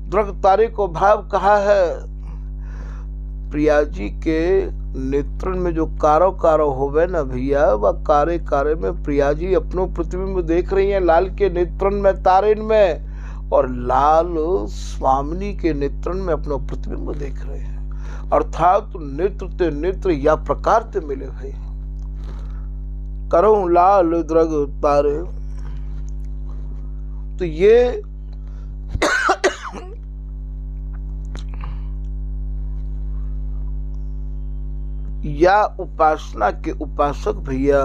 द्रग तारे को भाव कहा है। प्रिया जी के नेत्रन में जो कारो कारो होवे ना भैया, वह कारे कारे में प्रिया जी अपनो प्रतिबिंब देख रही हैं, लाल के नेत्रन में, तारेन में, और लाल स्वामिनी के नेत्रन में अपना प्रतिबिंब देख रहे हैं। अर्थात नेत्र ते नेत्र या प्रकार ते मिले भाई। करूं लाल द्रग तारे। तो ये या उपासना के उपासक भैया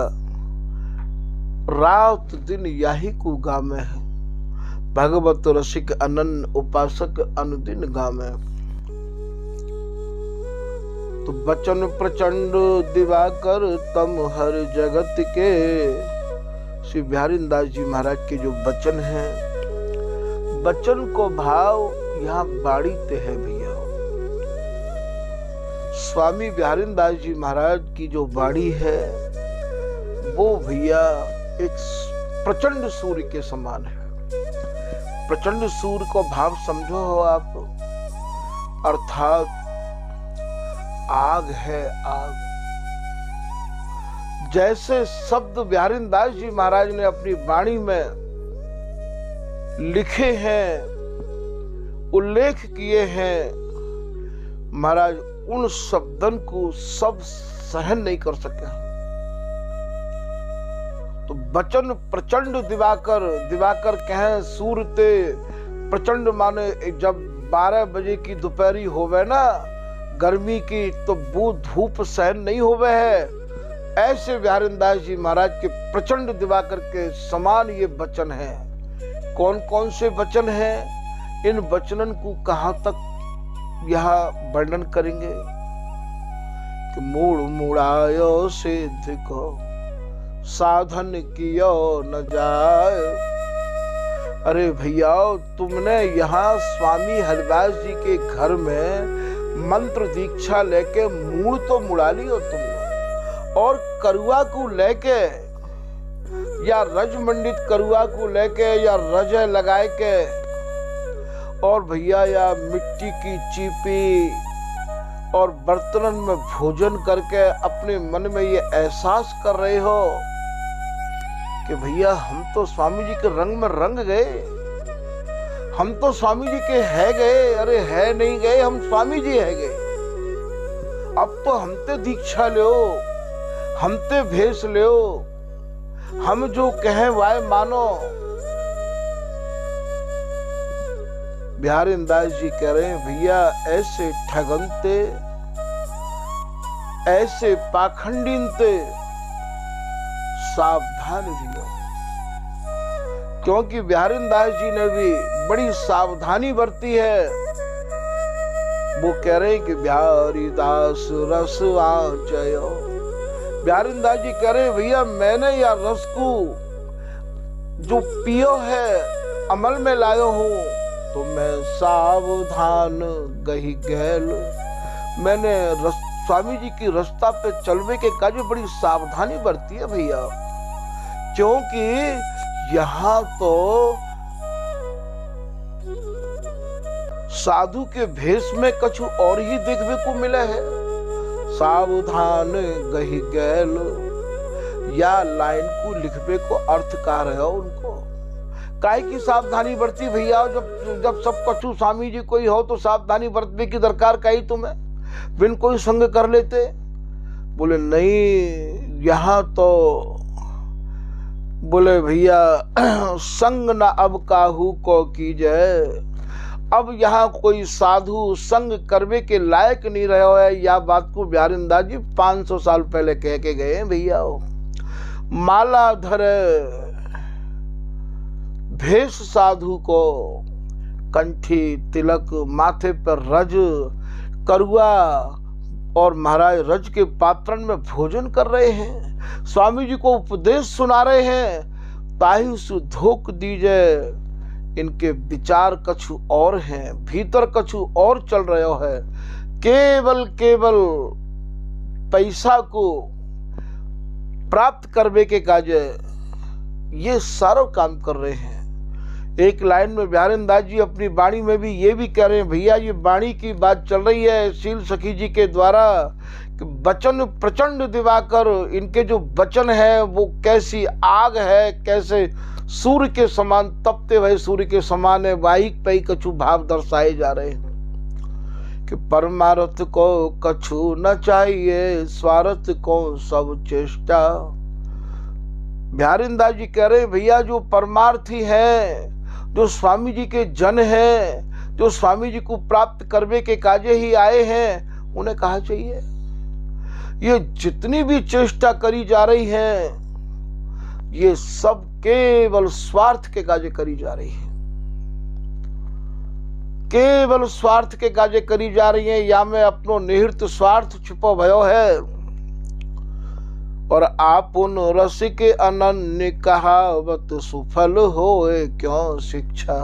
रात दिन यही को गामे है। भगवत रसिक अनन्य उपासक अनुदिन गामे। तो बचन प्रचंड दिवाकर तम हर जगत के। श्री बिहारीदास जी महाराज के जो वचन है, वचन को भाव यहाँ बाड़ी ते है भैया। स्वामी बिहारीदास जी महाराज की जो वाणी है वो भैया एक प्रचंड सूर्य के समान है। प्रचंड सूर्य को भाव समझो हो आप, अर्थात आग है आग। जैसे शब्द बिहारीदास जी महाराज ने अपनी वाणी में लिखे हैं, उल्लेख किए हैं, महाराज उन शब्दन को सब सहन नहीं कर सके। तो वचन प्रचंड दिवाकर, दिवाकर कहें सूर्य ते प्रचंड माने जब 12 बजे की दोपहरी होवे ना गर्मी की, तो वो धूप सहन नहीं होवे है। ऐसे बिहारीदास जी महाराज के प्रचंड दिवाकर के समान ये वचन है। कौन कौन से वचन हैं, इन वचनन को कहां तक यहाँ वर्णन करेंगे कि मूड़ मुड़ायो सिद्ध को साधन कियो न जाए। अरे भैया तुमने यहाँ स्वामी हरिदास जी के घर में मंत्र दीक्षा लेके मूड़ तो मुड़ा लियो तुमने, और करुआ को लेके या रज मंडित करुआ को लेके या रज लगाए के, और भैया या मिट्टी की चीपी और बर्तनन में भोजन करके अपने मन में ये एहसास कर रहे हो कि भैया हम तो स्वामी जी के रंग में रंग गए, हम तो स्वामी जी के है गए। अरे है नहीं गए, हम स्वामी जी है गए। अब तो हमते दीक्षा लो, हमते भेष लो, हम जो कहें वाय मानो। बिहारीदास जी कह रहे हैं भैया ऐसे ठगनते, ऐसे पाखंडीनते सावधान रहियो। क्योंकि बिहारीदास जी ने भी बड़ी सावधानी बरती है। वो कह रहे हैं कि बिहारीदास रस आचयो। बिहारीदास जी कह रहे हैं भैया मैंने या रस को जो पियो है, अमल में लायो हूं, तो मैं सावधान गही गैल। मैंने स्वामी जी की रास्ता पे चलने के काज में बड़ी सावधानी बरती है भैया। क्योंकि यहाँ तो साधु के भेष में कछु और ही देखने को मिला है। सावधान गही गैल या लाइन को लिखने को अर्थकार है उनको। काहे की सावधानी बरती भैया? जब सब कछु स्वामी जी कोई हो तो सावधानी बरतने की दरकार का ही तुम्हें? बिन कोई संग कर लेते? बोले नहीं, यहाँ तो बोले भैया संग न अब काहू को कीजे। अब यहाँ कोई साधु संग करवे के लायक नहीं रहे है। या बात को बिहारीदास जी 500 साल पहले कह के गए हैं भैया। माला धरे भेष साधु को, कंठी तिलक, माथे पर रज, करुआ और महाराज रज के पात्रण में भोजन कर रहे हैं, स्वामी जी को उपदेश सुना रहे हैं। ताहि सुधोक दीजे, इनके विचार कछु और हैं, भीतर कछु और चल रहे है। केवल केवल पैसा को प्राप्त करने के काज ये सारा काम कर रहे हैं। एक लाइन में बिहारीदास जी अपनी वाणी में भी ये भी कह रहे हैं भैया, ये वाणी की बात चल रही है शील सखी जी के द्वारा कि वचन प्रचंड दिवाकर, इनके जो वचन है वो कैसी आग है, कैसे सूर्य के समान तपते हुए सूर्य के समान है। वाहिक पे कछु भाव दर्शाए जा रहे हैं कि परमार्थ को कछु न चाहिए, स्वार्थ को सब चेष्टा। बिहारीदास जी कह रहे हैं भैया जो परमार्थी है, जो स्वामी जी के जन हैं, जो स्वामी जी को प्राप्त करने के काजे ही आए हैं, उन्हें कहा चाहिए ये जितनी भी चेष्टा करी जा रही है ये सब केवल स्वार्थ के काजे करी जा रही है, केवल स्वार्थ के काजे करी जा रही है। या में अपनो निहित स्वार्थ छुपो भयो है। और आप उन रसिक अनन्य कहावत सुफल होए क्यों शिक्षा।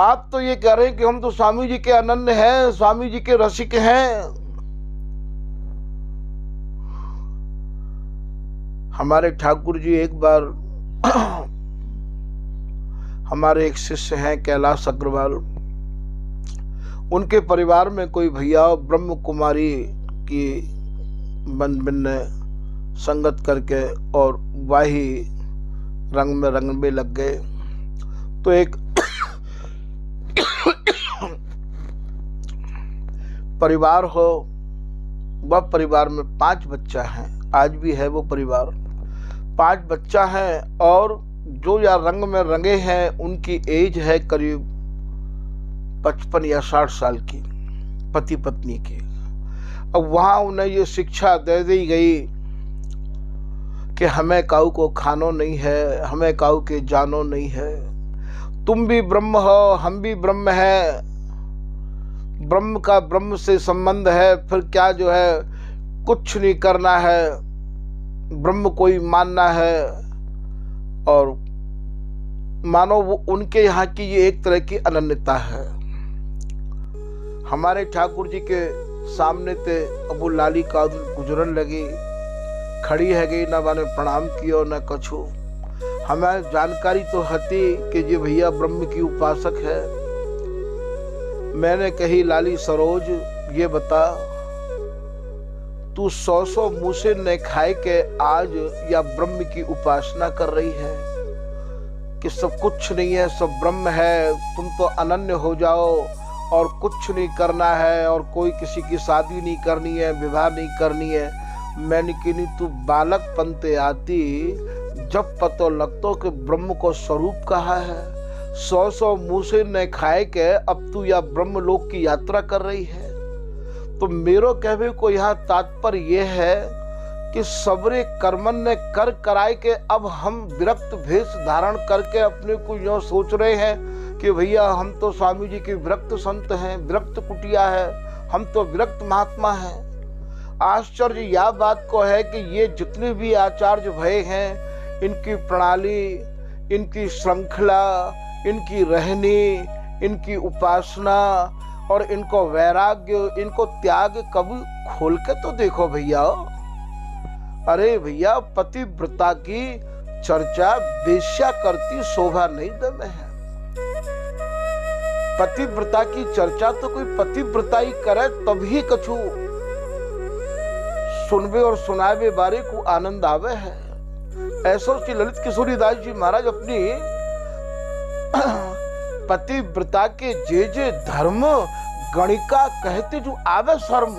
आप तो ये कह रहे हैं कि हम तो स्वामी जी के अनन्य हैं, स्वामी जी के रसिक हैं। हमारे ठाकुर जी एक बार हमारे एक शिष्य हैं कैलाश अग्रवाल, उनके परिवार में कोई भैया ब्रह्म कुमारी की बन संगत करके और वाही रंग में रंगने लग गए। तो एक परिवार हो, वह परिवार में 5 बच्चा हैं, आज भी है वो परिवार, 5 बच्चा हैं। और जो या रंग में रंगे हैं उनकी एज है करीब 55 या 60 साल की, पति पत्नी की। अब वहां उन्हें ये शिक्षा दे दी गई कि हमें काऊ को खानो नहीं है, हमें काऊ के जानो नहीं है, तुम भी ब्रह्म हो हम भी ब्रह्म है, ब्रह्म का ब्रह्म से संबंध है, फिर क्या जो है कुछ नहीं करना है, ब्रह्म को ही मानना है। और मानो वो उनके यहाँ की ये एक तरह की अनन्यता है। हमारे ठाकुर जी के सामने ते अब वो लाली का गुजरन लगी, खड़ी है गई, ना माने प्रणाम कियो न कछु। हमें जानकारी तो हती कि ये भैया ब्रह्म की उपासक है। मैंने कही लाली सरोज ये बता, तू 100 मूसे न खाए के आज या ब्रह्म की उपासना कर रही है कि सब कुछ नहीं है, सब ब्रह्म है, तुम तो अनन्य हो जाओ और कुछ नहीं करना है और कोई किसी की शादी नहीं करनी है, विवाह नहीं करनी है। मैंने कि नहीं, तू बालक पंते आती जब पतो लगतो कि ब्रह्म को स्वरूप कहा है। 100 मुँह से न खाए के अब तू या ब्रह्म लोक की यात्रा कर रही है। तो मेरो कहवे को यहाँ तात्पर्य ये है कि सबरे कर्मन ने कर कराए के अब हम विरक्त भेष धारण करके अपने को यूं सोच रहे हैं कि भैया हम तो स्वामी जी के विरक्त संत हैं, विरक्त कुटिया है, हम तो विरक्त महात्मा हैं। आश्चर्य यह बात को है कि ये जितने भी आचार्य भय हैं, इनकी प्रणाली, इनकी श्रृंखला, इनकी रहनी, इनकी उपासना और इनको वैराग्य, इनको त्याग कभी खोल के तो देखो भैया। अरे भैया पतिव्रता की चर्चा वेश्या करती शोभा नहीं दमे है। पतिव्रता की चर्चा तो कोई पतिव्रता ही करे तभी कछु सुनबे और सुनावे बारे को आनंद आवे है। ऐसा श्री ललित किशोरी दास जी महाराज अपनी पतिव्रता के जे धर्म गणिका कहते जो आवे शर्म,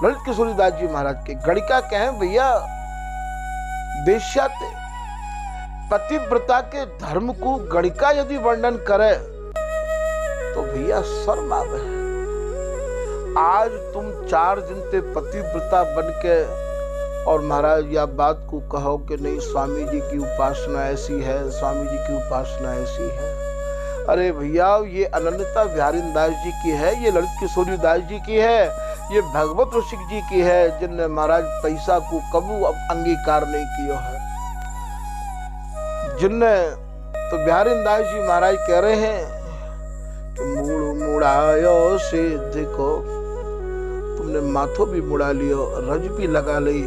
ललित किशोरी दास जी महाराज के गणिका कहे भैया वेश्याते पतिव्रता के धर्म को गणिका यदि वर्णन करे तो भैया शर्म आवे है। आज तुम 4 दिन ते पतिव्रता बन के और महाराज या बात को कहो कि नहीं स्वामी जी की उपासना ऐसी है, स्वामी जी की उपासना ऐसी है। अरे भैया ये अनन्यता बिहारीदास जी की है, ये ललित किशोरी दास जी की है, ये भगवत ऋषिक जी की है, जिनने महाराज पैसा को कभी अंगीकार नहीं किया है। जिनने तो बिहारीदास जी महाराज कह रहे हैं कि मूड़ मुड़ायो सिद्ध को, तुमने माथो भी मुड़ा लियो, रज भी लगा ली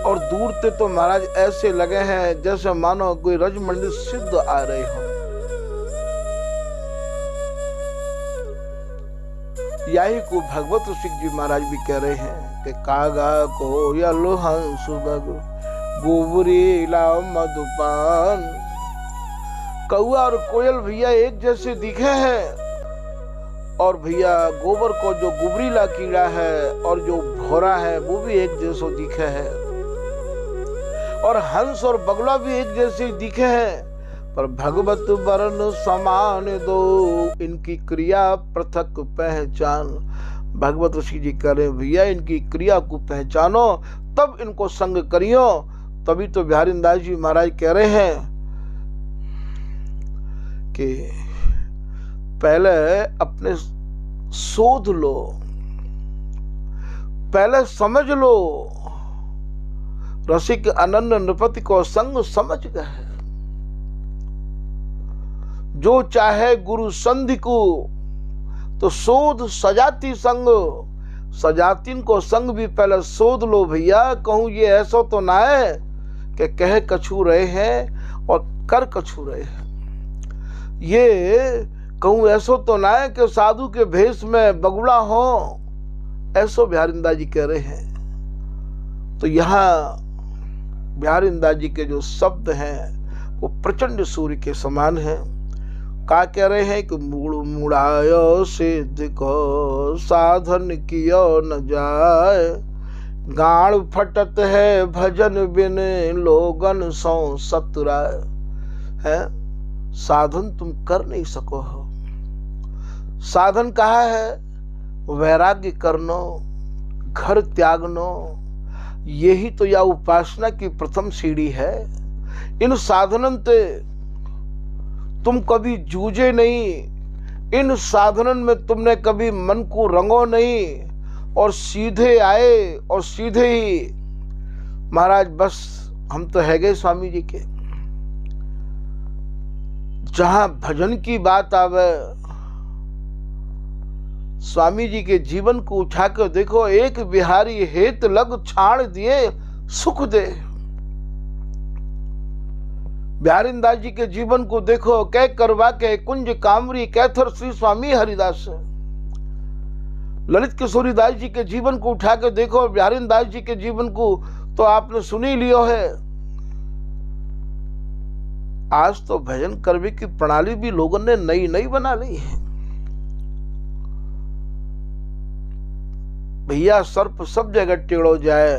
और दूर से तो महाराज ऐसे लगे हैं जैसे मानो कोई रजमंडित सिद्ध आ रहे हो। यही को भगवत ऋषिक जी महाराज भी कह रहे हैं कि कागा को या लोहंस बग गोबरी ला मधुपान। कौआ और कोयल भैया एक जैसे दिखे हैं और भैया गोबर को जो गुबरीला कीड़ा है और जो भौरा है वो भी एक जैसो दिखे है। और हंस और बगुला भी एक जैसे दिखे हैं, पर भगवत वर्ण समान दो, इनकी क्रिया पृथक पहचान। भगवत ऋषि जी कह रहे भैया इनकी क्रिया को पहचानो तब इनको संग करियो। तभी तो बिहारी दास जी महाराज कह रहे हैं कि पहले अपने शोध लो, पहले समझ लो। रसिक अनन्य नृपति को संग समझ गए, जो चाहे गुरु संधि को, तो शोध सजाती संग। सजातीन को संग भी पहले शोध लो भैया। कहूं ये ऐसा तो ना है कि कह कछू रहे हैं और कर कछू रहे हैं। ये कहूं ऐसा तो ना है कि साधु के भेष में बगुला हो, ऐसो बिहारिंदा जी कह रहे हैं। तो यहाँ बिहारिंदा जी के जो शब्द हैं वो प्रचंड सूर्य के समान हैं। का कह रहे हैं कि मूड़ मुड़ायो सिद्ध को साधन कियो न जाए, गाड़ फटत है भजन बिन लोगन सौ सतुराय। है साधन तुम कर नहीं सको हो। साधन कहा है? वैराग्य करनो, घर त्यागनो, यही तो या उपासना की प्रथम सीढ़ी है। इन साधनन ते तुम कभी जूझे नहीं, इन साधनन में तुमने कभी मन को रंगो नहीं और सीधे आए और सीधे ही महाराज बस हम तो है गए स्वामी जी के। जहां भजन की बात आवे, स्वामी जी के जीवन को उठाकर देखो। एक बिहारी हेत लग छाड़ दिए सुख दे। बिहारिंदास जी के जीवन को देखो। कह करवा के कुंज कामरी कैथर श्री स्वामी हरिदास। ललित किशोरी दास जी के जीवन को उठा के देखो। बिहारिंदास जी के जीवन को तो आपने सुन ही लियो है। आज तो भजन करने की प्रणाली भी लोगों ने नई नई बना ली है। भैया सर्प सब जगह टेढ़ो जाए,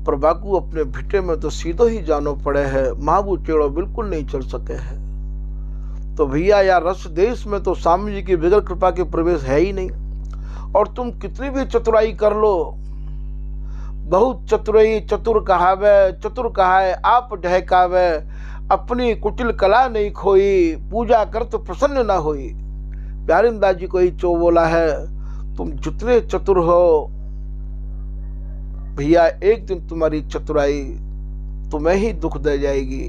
पर बाकू अपने भिटे में तो सीधो ही जानो पड़े है। महाबू टेढ़ो बिल्कुल नहीं चल सके है। तो भैया या रस देश में तो स्वामी जी की बगैर कृपा के प्रवेश है ही नहीं। और तुम कितनी भी चतुराई कर लो, बहुत चतुराई चतुर कहावे, चतुर कहाए आप ढहकावे, अपनी कुटिल कला नहीं खोई, पूजा कर तो प्रसन्न ना होई। बिहारिंदास जी को ही चो बोला है, तुम जितने चतुर हो भैया एक दिन तुम्हारी चतुराई तुम्हें ही दुख दे जाएगी।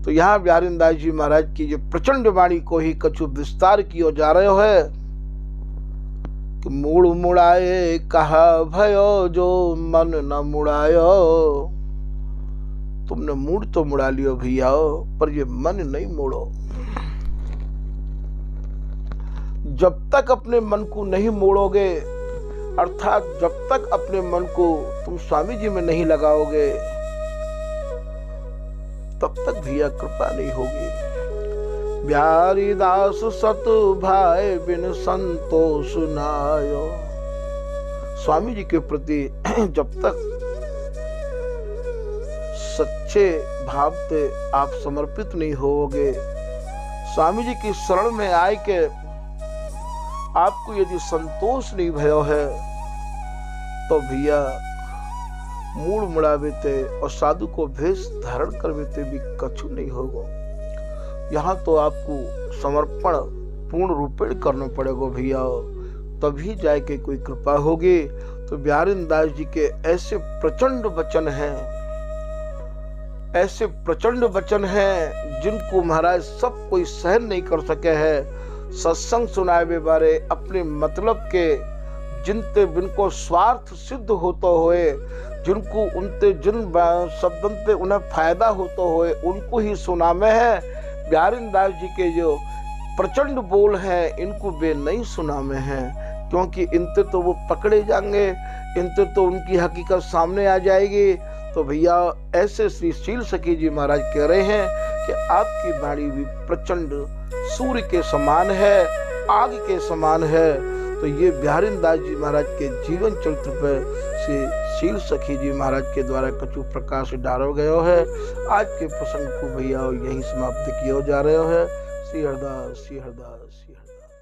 तो यहाँ बिहारिंदास जी महाराज की जो प्रचंड वाणी को ही कछु विस्तार किया जा रहे हो है कि मूड़ मुड़ाए कहा भयो जो मन न मुड़ायो। तुमने मूड तो मुड़ा लियो भैया, पर ये मन नहीं मोड़ो। जब तक अपने मन को नहीं मोड़ोगे, अर्थात जब तक अपने मन को तुम स्वामी जी में नहीं लगाओगे, तब तक भैया कृपा नहीं होगी। बिहारी दास सत भाई बिन संतोष नायो। स्वामी जी के प्रति जब तक सच्चे भाव से आप समर्पित नहीं होगे, स्वामी जी की शरण में आए के आपको यदि संतोष नहीं भयो है, तो भैया मूड मुड़ावेते और साधु को भेष धारण करवेते भी कछु नहीं होगा। यहाँ तो आपको समर्पण पूर्ण रूपेण करना पड़ेगा भैया, तभी जाके कोई कृपा होगी। तो बिहारिंदास जी के ऐसे प्रचंड वचन हैं, ऐसे प्रचंड वचन हैं जिनको महाराज सब कोई सहन नहीं कर सके हैं। सत्संग सुनाए बारे अपने मतलब के जिनते बिनको स्वार्थ सिद्ध होता होए, जिनको उनते जिन शब्दन पे उन्हें फायदा होता होए, उनको ही सुनामे है। बिहारिंदास जी के जो प्रचंड बोल हैं इनको वे नहीं सुनामे हैं, क्योंकि इनते तो वो पकड़े जाएंगे, इनते तो उनकी हकीकत सामने आ जाएगी। तो भैया ऐसे श्री शील सखी जी महाराज कह रहे हैं कि आपकी वाणी भी प्रचंड सूर्य के समान है, आग के समान है। तो ये बिहारिंदास जी महाराज के जीवन चरित्र पर से शील सखी जी महाराज के द्वारा कछु प्रकाश डालो गयो है। आज के प्रसंग को भैया यही समाप्त किया जा रहा है। श्री हरदास, श्री हरदास, श्री हरदास।